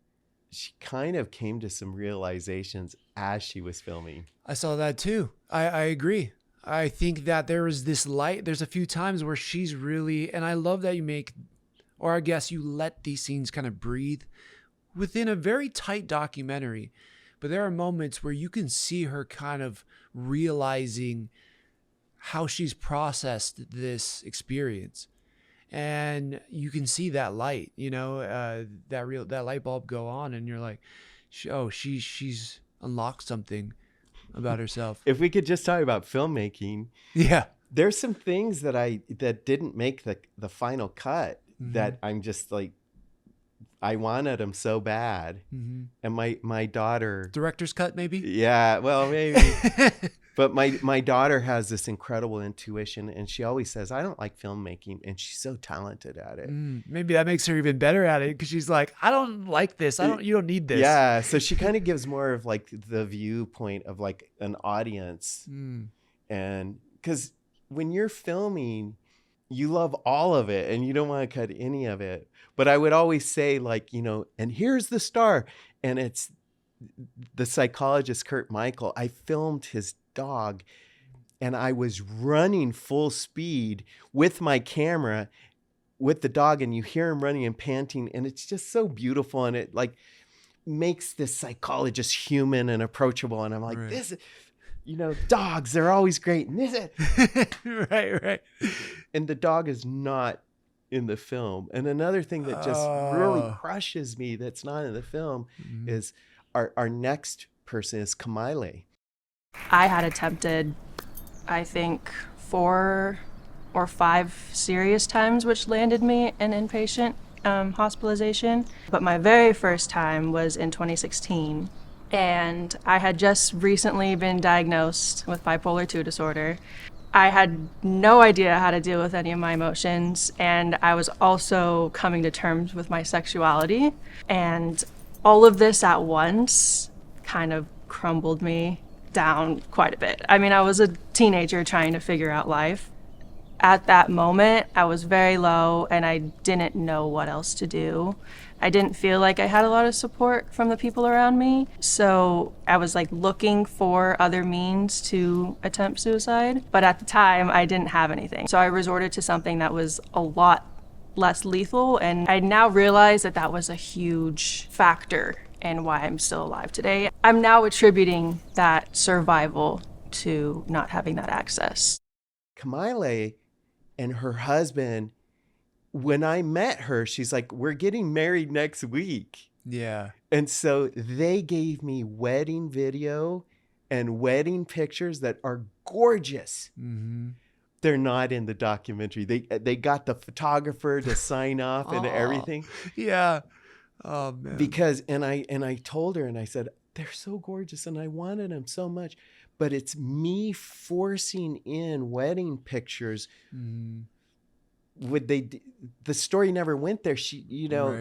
she kind of came to some realizations as she was filming. I saw that too. I agree. I think that there is this light. There's a few times where she's really, and I love that I guess you let these scenes kind of breathe within a very tight documentary. But there are moments where you can see her kind of realizing how she's processed this experience, and you can see that light, that light bulb go on, and you're like, she's unlocked something about herself. If we could just talk about filmmaking, there's some things that didn't make the final cut that I'm just like, I wanted them so bad, and my daughter, director's cut maybe. Yeah, well maybe. But my daughter has this incredible intuition, and she always says, I don't like filmmaking, and she's so talented at it. Maybe that makes her even better at it, because she's like, I don't like this. You don't need this. Yeah, so she kind of gives more of like the viewpoint of like an audience. And because when you're filming, you love all of it and you don't want to cut any of it. But I would always say, like, and here's the star. And it's the psychologist, Kurt Michael. I filmed his dog and I was running full speed with my camera with the dog, and you hear him running and panting, and it's just so beautiful. And it like makes this psychologist human and approachable. And I'm like, Right. this, dogs, they're always great. And this is, Right. and the dog is not in the film. And another thing that just really crushes me that's not in the film is our next person is Kamaile. I had attempted, I think, 4 or 5 serious times, which landed me in inpatient hospitalization. But my very first time was in 2016. And I had just recently been diagnosed with bipolar 2 disorder. I had no idea how to deal with any of my emotions, and I was also coming to terms with my sexuality. And all of this at once kind of crumbled me down quite a bit. I mean, I was a teenager trying to figure out life. At that moment, I was very low and I didn't know what else to do. I didn't feel like I had a lot of support from the people around me. So I was like looking for other means to attempt suicide. But at the time, I didn't have anything. So I resorted to something that was a lot less lethal. And I now realize that that was a huge factor in why I'm still alive today. I'm now attributing that survival to not having that access. Kamaile and her husband, when I met her, she's like, we're getting married next week. Yeah. And so they gave me wedding video and wedding pictures that are gorgeous. Mm-hmm. They're not in the documentary. They got the photographer to sign off and everything. Yeah. Oh man. Because and I told her, and I said, they're so gorgeous and I wanted them so much. But it's me forcing in wedding pictures. The story never went there.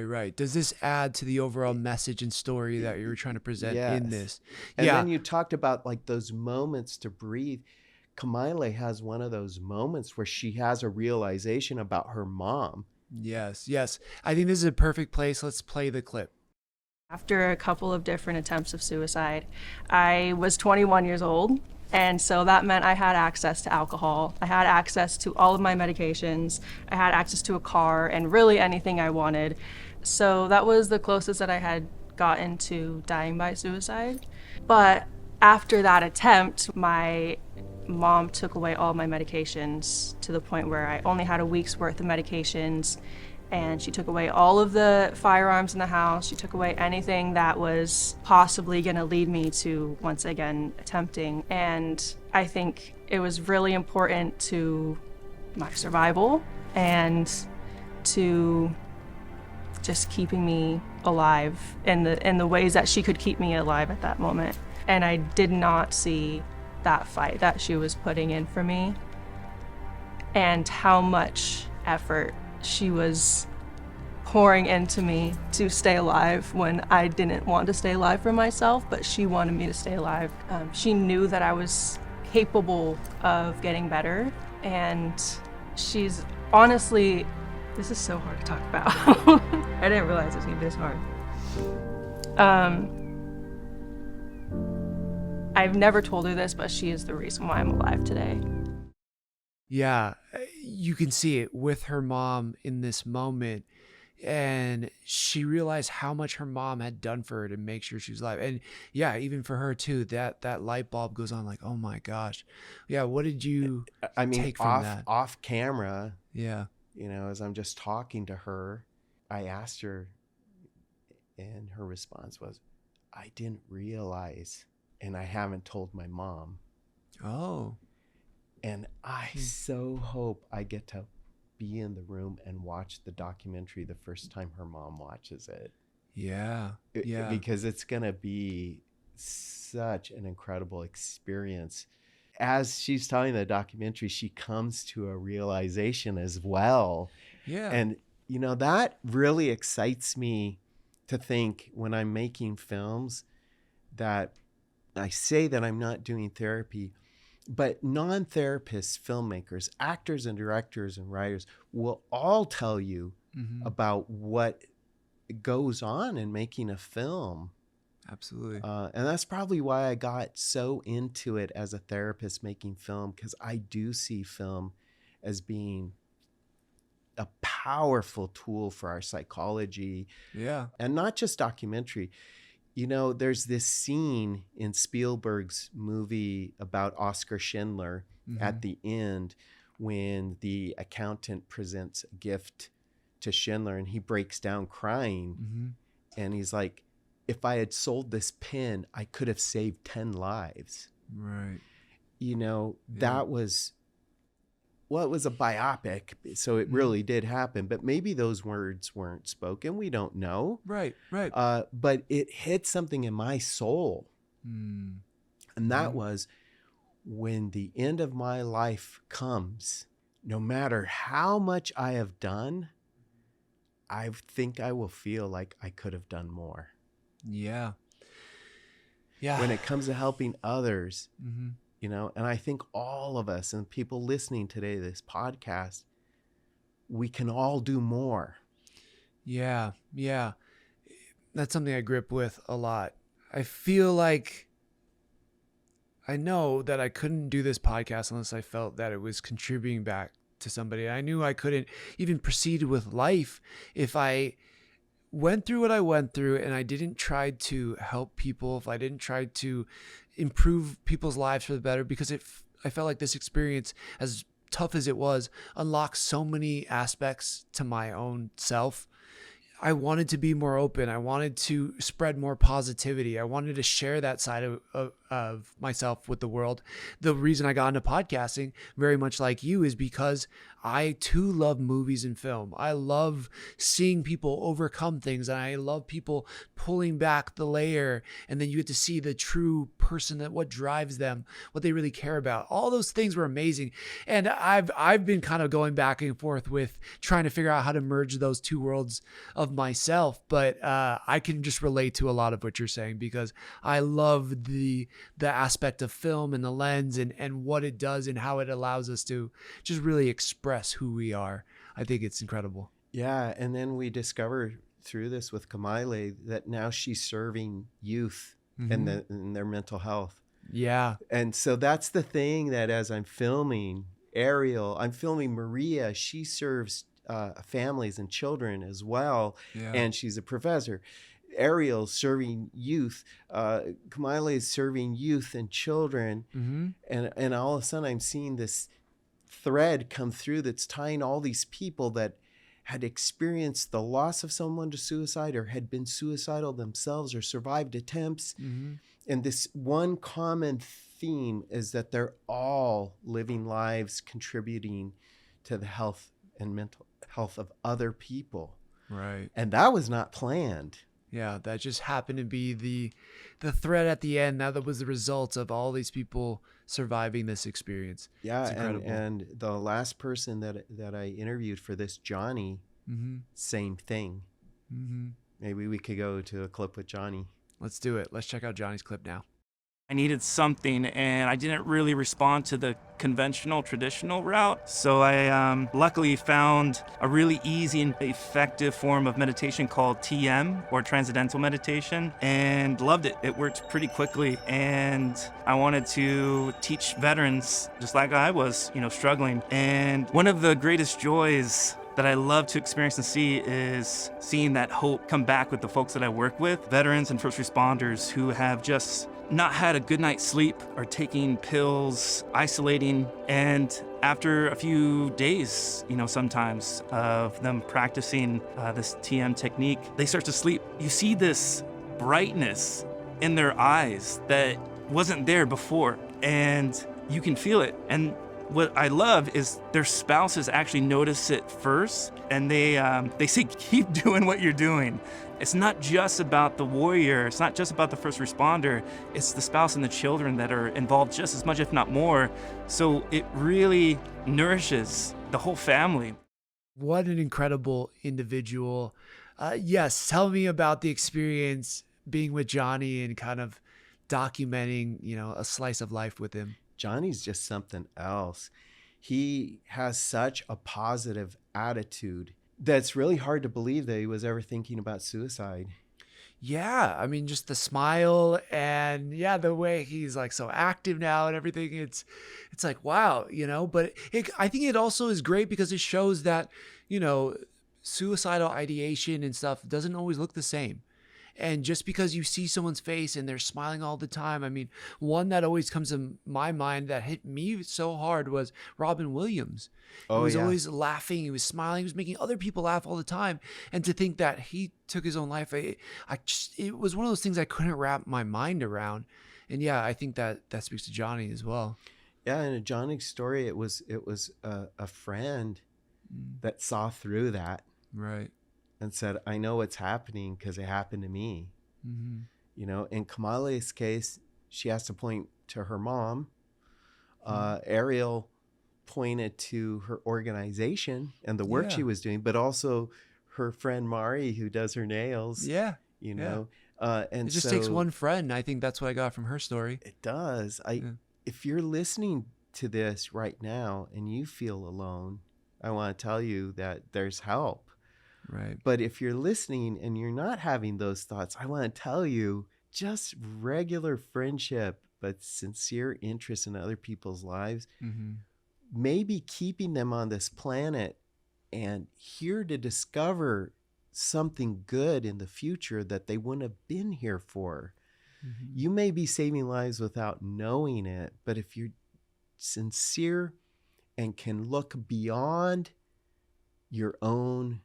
Right. Does this add to the overall message and story that you were trying to present in this? And then you talked about like those moments to breathe. Kamaile has one of those moments where she has a realization about her mom. Yes. I think this is a perfect place. Let's play the clip. After a couple of different attempts of suicide, I was 21 years old, and so that meant I had access to alcohol. I had access to all of my medications. I had access to a car and really anything I wanted. So that was the closest that I had gotten to dying by suicide. But after that attempt, my mom took away all my medications to the point where I only had a week's worth of medications. And she took away all of the firearms in the house. She took away anything that was possibly going to lead me to, once again, attempting. And I think it was really important to my survival and to just keeping me alive in the ways that she could keep me alive at that moment. And I did not see that fight that she was putting in for me and how much effort she was pouring into me to stay alive when I didn't want to stay alive for myself, but she wanted me to stay alive. She knew that I was capable of getting better, and she's honestly, this is so hard to talk about. I didn't realize it was gonna be this hard. I've never told her this, but she is the reason why I'm alive today. Yeah, you can see it with her mom in this moment. And she realized how much her mom had done for her to make sure she was alive. And yeah, even for her too, that light bulb goes on like, oh my gosh. Yeah, what did you take from that? Off camera, Yeah. as I'm just talking to her, I asked her, and her response was, I didn't realize, and I haven't told my mom. Oh. And I so hope I get to be in the room and watch the documentary the first time her mom watches it. Yeah. Yeah. Because it's going to be such an incredible experience. As she's telling the documentary, she comes to a realization as well. Yeah. And, that really excites me to think when I'm making films that I say that I'm not doing therapy, But non-therapists, filmmakers, actors and directors and writers will all tell you about what goes on in making a film. Absolutely. And that's probably why I got so into it as a therapist making film, because I do see film as being a powerful tool for our psychology. Yeah. And not just documentary. You know, there's this scene in Spielberg's movie about Oskar Schindler at the end when the accountant presents a gift to Schindler and he breaks down crying. And he's like, if I had sold this pen, I could have saved 10 lives. Right. You know, that was, well, it was a biopic, so it really did happen. But maybe those words weren't spoken. We don't know. Right. Right. But it hit something in my soul. And that was, when the end of my life comes, no matter how much I have done, I think I will feel like I could have done more. Yeah. Yeah. When it comes to helping others, you know, and I think all of us and people listening today to this podcast, we can all do more. Yeah. Yeah. That's something I grip with a lot. I feel like I know that I couldn't do this podcast unless I felt that it was contributing back to somebody. I knew I couldn't even proceed with life if I went through what I went through and I didn't try to help people, if I didn't try to improve people's lives for the better, because I felt like this experience, as tough as it was, unlocked so many aspects to my own self. I wanted to be more open. I wanted to spread more positivity. I wanted to share that side of myself with the world. The reason I got into podcasting, very much like you, is because I too love movies and film. I love seeing people overcome things, and I love people pulling back the layer, and then you get to see the true person, that what drives them, what they really care about. All those things were amazing. And I've been kind of going back and forth with trying to figure out how to merge those two worlds of myself. But I can just relate to a lot of what you're saying, because I love the aspect of film and the lens and what it does and how it allows us to just really express who we are. I think it's incredible. Yeah. And then we discovered through this with Kamaile that now she's serving youth in their mental health. Yeah. And so that's the thing, that as I'm filming Ariel, I'm filming Maria, she serves families and children as well. Yeah. And she's a professor. Ariel serving youth, Kamaile is serving youth and children. And all of a sudden I'm seeing this thread come through that's tying all these people that had experienced the loss of someone to suicide, or had been suicidal themselves, or survived attempts. And this one common theme is that they're all living lives contributing to the health and mental health of other people. Right. And that was not planned. Yeah, that just happened to be the thread at the end. Now that was the result of all these people surviving this experience. Yeah, it's incredible. And the last person that I interviewed for this, Johnny, same thing. Maybe we could go to a clip with Johnny. Let's do it. Let's check out Johnny's clip now. I needed something, and I didn't really respond to the conventional, traditional route. So I luckily found a really easy and effective form of meditation called TM, or Transcendental Meditation, and loved it. It worked pretty quickly, and I wanted to teach veterans, just like I was, struggling. And one of the greatest joys that I love to experience and see is seeing that hope come back with the folks that I work with, veterans and first responders who have just not had a good night's sleep, or taking pills, isolating, and after a few days, sometimes of them practicing this TM technique, they start to sleep. You see this brightness in their eyes that wasn't there before, and you can feel it. And what I love is their spouses actually notice it first, and they say, keep doing what you're doing. It's not just about the warrior, it's not just about the first responder, it's the spouse and the children that are involved just as much, if not more. So it really nourishes the whole family. What an incredible individual. Yes, tell me about the experience being with Johnny and kind of documenting, a slice of life with him. Johnny's just something else. He has such a positive attitude that's really hard to believe that he was ever thinking about suicide. Yeah, I mean, just the smile and yeah, the way he's like so active now and everything. It's like wow, But I think it also is great because it shows that suicidal ideation and stuff doesn't always look the same. And just because you see someone's face and they're smiling all the time, I mean, one that always comes to my mind that hit me so hard was Robin Williams. He Oh was yeah. always laughing, he was smiling, he was making other people laugh all the time. And to think that he took his own life, it was one of those things I couldn't wrap my mind around. And yeah, I think that speaks to Johnny as well. Yeah, in a Johnny's story, it was a friend that saw through that Right. and said, I know what's happening because it happened to me. Mm-hmm. In Kamale's case, she has to point to her mom. Ariel pointed to her organization and the work Yeah. she was doing, but also her friend Mari, who does her nails. Yeah. And It just so takes one friend. I think that's what I got from her story. It does. If you're listening to this right now and you feel alone, I want to tell you that there's help. Right. But if you're listening and you're not having those thoughts, I want to tell you just regular friendship, but sincere interest in other people's lives, maybe keeping them on this planet and here to discover something good in the future that they wouldn't have been here for. You may be saving lives without knowing it, but if you're sincere and can look beyond your own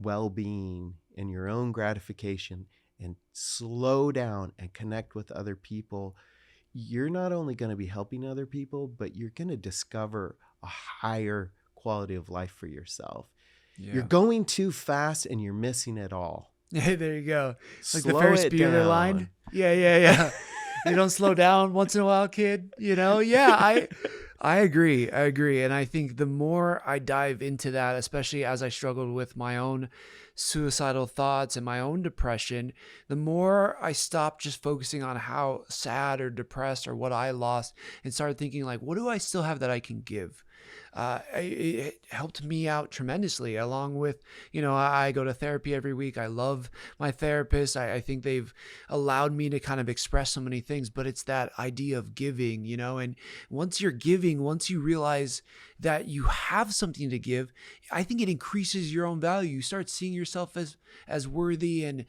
well-being and your own gratification and slow down and connect with other people, you're not only going to be helping other people, but you're going to discover a higher quality of life for yourself. Yeah. You're going too fast and you're missing it all. Hey, there you go. Like Slow the Ferris it Bueller down. line. Yeah. You don't slow down once in a while, kid. Yeah, I agree. And I think the more I dive into that, especially as I struggled with my own suicidal thoughts and my own depression, the more I stopped just focusing on how sad or depressed or what I lost and started thinking like, what do I still have that I can give? It helped me out tremendously, along with, I go to therapy every week. I love my therapist. I think they've allowed me to kind of express so many things, but it's that idea of giving, and once you're giving, once you realize that you have something to give, I think it increases your own value. You start seeing yourself as worthy. And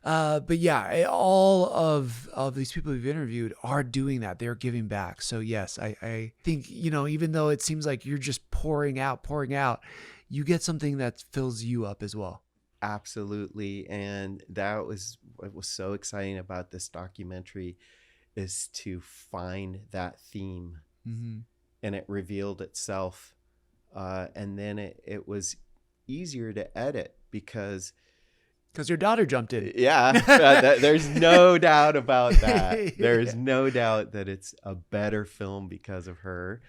but yeah, all of these people we've interviewed are doing that. They're giving back. So yes, I think, even though it seems like you're just pouring out, you get something that fills you up as well. Absolutely. And that was what was so exciting about this documentary, is to find that theme. And it revealed itself. And then it was easier to edit because your daughter jumped in. Yeah, there's no doubt about that. There's no doubt that it's a better film because of her.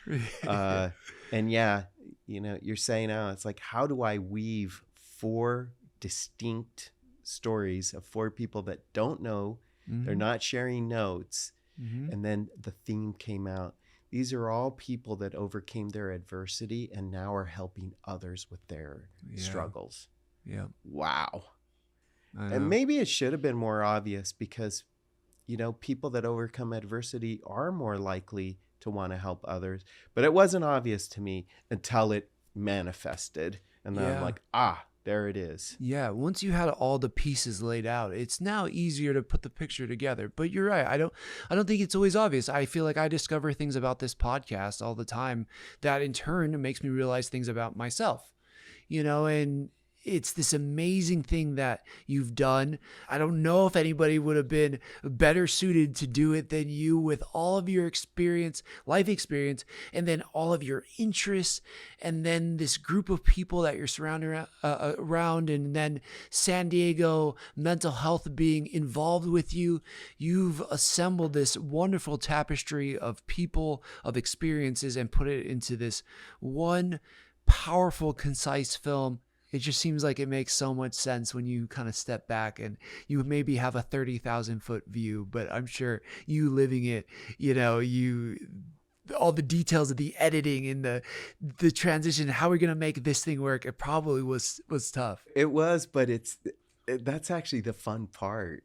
And yeah, you're saying now, it's like, how do I weave 4 distinct stories of 4 people that don't know, they're not sharing notes, and then the theme came out. These are all people that overcame their adversity and now are helping others with their struggles. Yeah. Wow. And maybe it should have been more obvious because, people that overcome adversity are more likely to want to help others. But it wasn't obvious to me until it manifested. And then I'm like, there it is. Yeah. Once you had all the pieces laid out, it's now easier to put the picture together. But you're right. I don't think it's always obvious. I feel like I discover things about this podcast all the time that in turn makes me realize things about myself, and it's this amazing thing that you've done. I don't know if anybody would have been better suited to do it than you, with all of your experience, life experience, and then all of your interests, and then this group of people that you're surrounded around, and then San Diego mental health being involved with you. You've assembled this wonderful tapestry of people, of experiences, and put it into this one powerful, concise film. It just seems like it makes so much sense when you kind of step back and you maybe have a 30,000 foot view, but I'm sure you living it, all the details of the editing and the transition. How are we gonna make this thing work? It probably was tough. It was, but that's actually the fun part,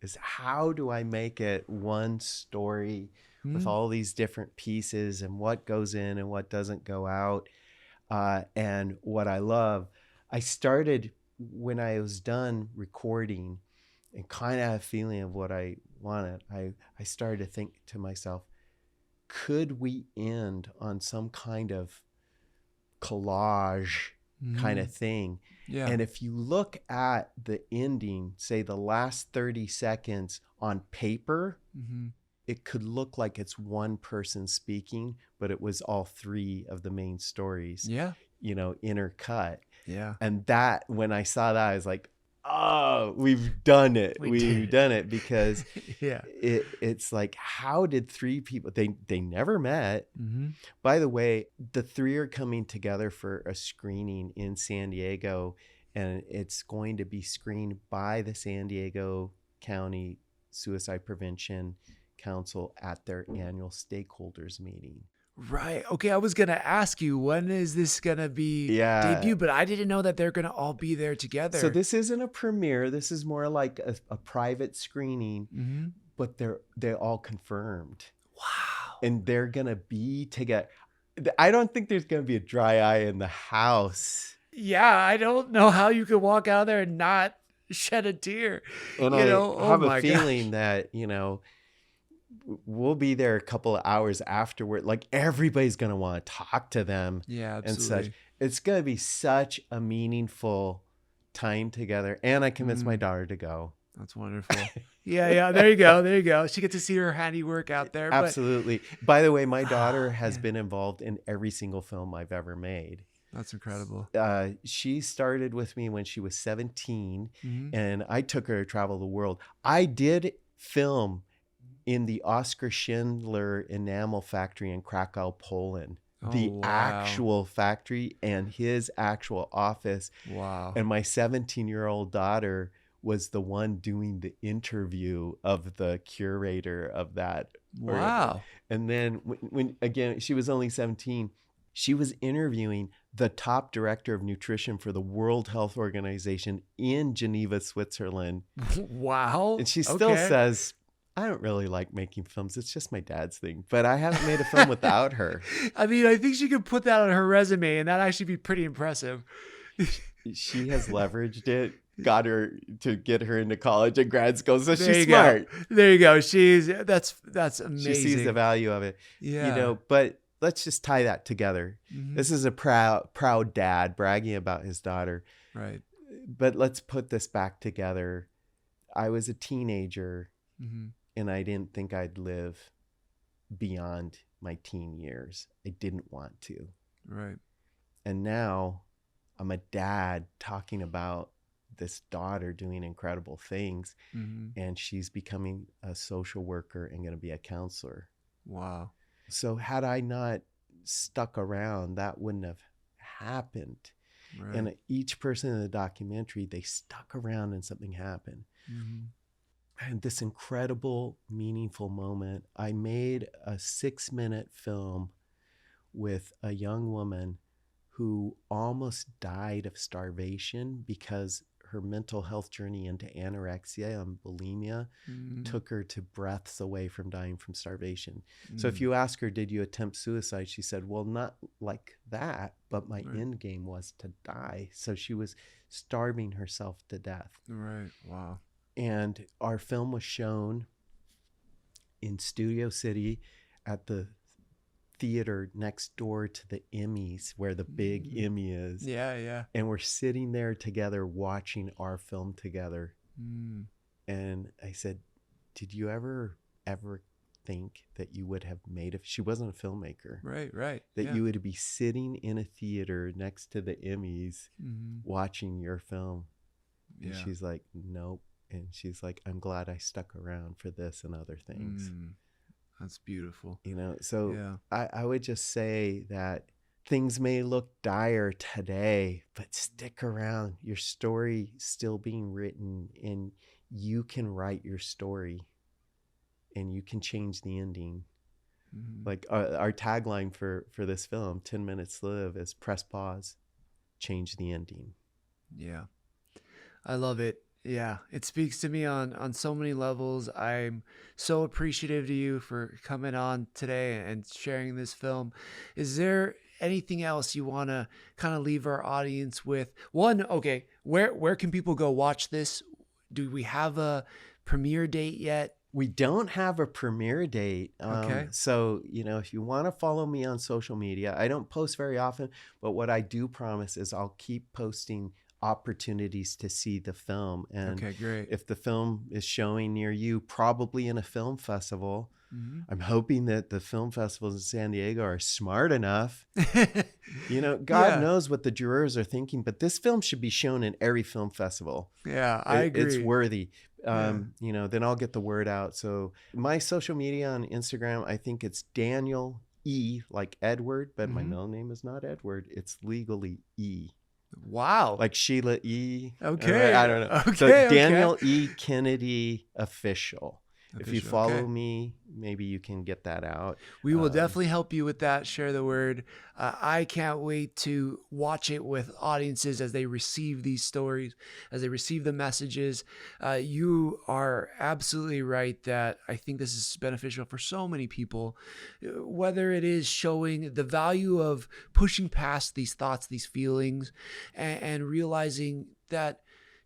is how do I make it one story with all these different pieces and what goes in and what doesn't go out. And what I love, I started when I was done recording and kind of had a feeling of what I wanted. I started to think to myself, could we end on some kind of collage kind of thing? Yeah. And if you look at the ending, say the last 30 seconds on paper, it could look like it's one person speaking, but it was all three of the main stories, intercut. Yeah. And that, when I saw that, I was like, oh, we've done it. We've done it, because it's like, how did three people, they never met. By the way, the three are coming together for a screening in San Diego, and it's going to be screened by the San Diego County Suicide Prevention Council at their annual stakeholders meeting. Right. Okay. I was going to ask you, when is this going to be debut? But I didn't know that they're going to all be there together. So this isn't a premiere. This is more like a private screening, but they're all confirmed. Wow. And they're going to be together. I don't think there's going to be a dry eye in the house. Yeah. I don't know how you could walk out there and not shed a tear. And I have a feeling that, we'll be there a couple of hours afterward. Like, everybody's going to want to talk to them. Yeah, absolutely. And such. It's going to be such a meaningful time together. And I convinced my daughter to go. That's wonderful. Yeah. There you go. She gets to see her handiwork out there. Absolutely. By the way, my daughter has been involved in every single film I've ever made. That's incredible. She started with me when she was 17, and I took her to travel the world. I did film in the Oskar Schindler enamel factory in Krakow, Poland. Actual factory and his actual office. Wow. And my 17-year-old daughter was the one doing the interview of the curator of that. Wow. And then when again, she was only 17, she was interviewing the top director of nutrition for the World Health Organization in Geneva, Switzerland. Wow. And she still says, I don't really like making films. It's just my dad's thing. But I haven't made a film without her. I mean, I think she could put that on her resume, and that'd actually be pretty impressive. She has leveraged it, got her to get her into college and grad school. So There she's you smart. go. There you go. That's amazing. She sees the value of it. Yeah. But let's just tie that together. This is a proud dad bragging about his daughter. Right. But let's put this back together. I was a teenager. And I didn't think I'd live beyond my teen years. I didn't want to. Right. And now I'm a dad talking about this daughter doing incredible things. And she's becoming a social worker and going to be a counselor. Wow. So had I not stuck around, that wouldn't have happened. Right. And each person in the documentary, they stuck around and something happened. And this incredible, meaningful moment. I made a 6-minute film with a young woman who almost died of starvation because her mental health journey into anorexia and bulimia took her to breaths away from dying from starvation. So if you ask her, did you attempt suicide? She said, well, not like that, but my end game was to die. So she was starving herself to death. Right. Wow. And our film was shown in Studio City at the theater next door to the Emmys, where the big Emmy is. Yeah. And we're sitting there together watching our film together. And I said, did you ever think that you would have made it? She wasn't a filmmaker. Right. That you would be sitting in a theater next to the Emmys watching your film. And she's like, nope. And she's like, I'm glad I stuck around for this and other things. That's beautiful. So I would just say that things may look dire today, but stick around. Your story still being written, and you can write your story and you can change the ending. Like our tagline for this film, 10 Minutes to Live, is press pause, change the ending. Yeah. I love it. Yeah, it speaks to me on so many levels. I'm so appreciative to you for coming on today and sharing this film. Is there anything else you want to kind of leave our audience with? One, okay, where can people go watch this? Do we have a premiere date yet? We don't have a premiere date. Okay. So, if you want to follow me on social media, I don't post very often, but what I do promise is I'll keep posting opportunities to see the film. And Okay, great. if the film is showing near you, probably in a film festival, I'm hoping that the film festivals in San Diego are smart enough. God Yeah. knows what the jurors are thinking, but this film should be shown in every film festival. Yeah, I agree. It's worthy. Then I'll get the word out. So my social media on Instagram, I think it's Daniel E, like Edward, but my middle name is not Edward. It's legally E. Wow. Like Sheila E. Okay. I don't know. Okay, So okay. Daniel E. Kennedy Official. If you Official, follow okay. me, maybe you can get that out. We will definitely help you with that. Share the word. I can't wait to watch it with audiences as they receive these stories, as they receive the messages. You are absolutely right that I think this is beneficial for so many people, whether it is showing the value of pushing past these thoughts, these feelings, and realizing that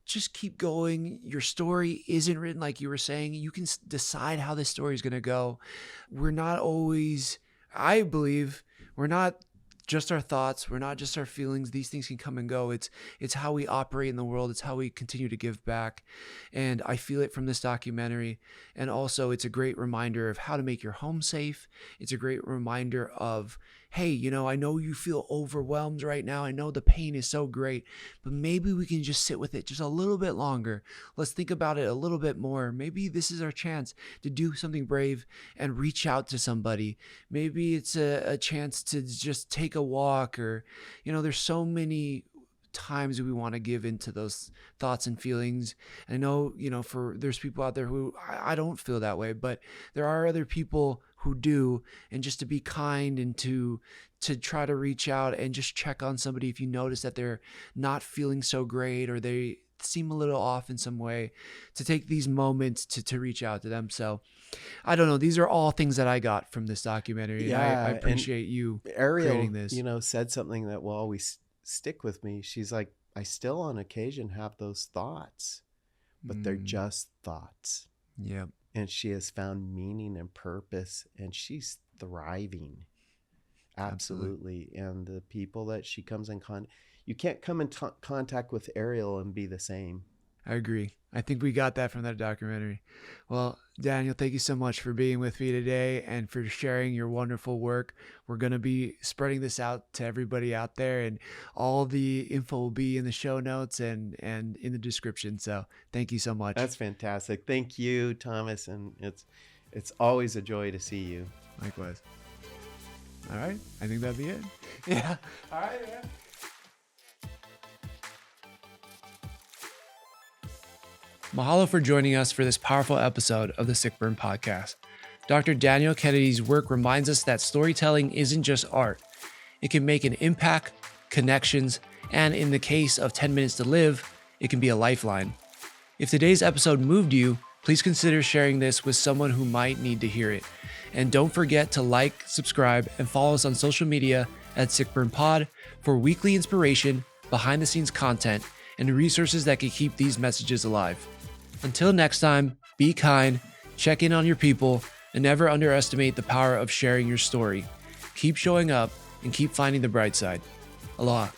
just keep going. Your story isn't written like you were saying. You can decide how this story is going to go. We're not always, I believe, we're not just our thoughts. We're not just our feelings. These things can come and go. It's how we operate in the world. It's how we continue to give back. And I feel it from this documentary. And also it's a great reminder of how to make your home safe. It's a great reminder of, hey, I know you feel overwhelmed right now. I know the pain is so great, but maybe we can just sit with it just a little bit longer. Let's think about it a little bit more. Maybe this is our chance to do something brave and reach out to somebody. Maybe it's a chance to just take a walk, or, there's so many times we want to give into those thoughts and feelings. I know, there's people out there who I don't feel that way, but there are other people who do. And just to be kind and to try to reach out and just check on somebody if you notice that they're not feeling so great or they seem a little off in some way, to take these moments to reach out to them. So I don't know. These are all things that I got from this documentary. Yeah, I appreciate you Ariel, creating this. said something that will always stick with me. She's like, I still on occasion have those thoughts, but they're just thoughts. Yeah. And she has found meaning and purpose, and she's thriving. Absolutely. And the people that she comes in you can't come in contact with Ariel and be the same. I agree. I think we got that from that documentary. Well, Daniel, thank you so much for being with me today and for sharing your wonderful work. We're going to be spreading this out to everybody out there, and all the info will be in the show notes and in the description. So thank you so much. That's fantastic. Thank you, Thomas. And it's always a joy to see you. Likewise. All right. I think that'd be it. Yeah. All right. Yeah. Mahalo for joining us for this powerful episode of the Sick Burn Podcast. Dr. Daniel Kennedy's work reminds us that storytelling isn't just art. It can make an impact, connections, and in the case of 10 Minutes to Live, it can be a lifeline. If today's episode moved you, please consider sharing this with someone who might need to hear it. And don't forget to like, subscribe, and follow us on social media at Sick Burn Pod for weekly inspiration, behind-the-scenes content, and resources that can keep these messages alive. Until next time, be kind, check in on your people, and never underestimate the power of sharing your story. Keep showing up and keep finding the bright side. Aloha.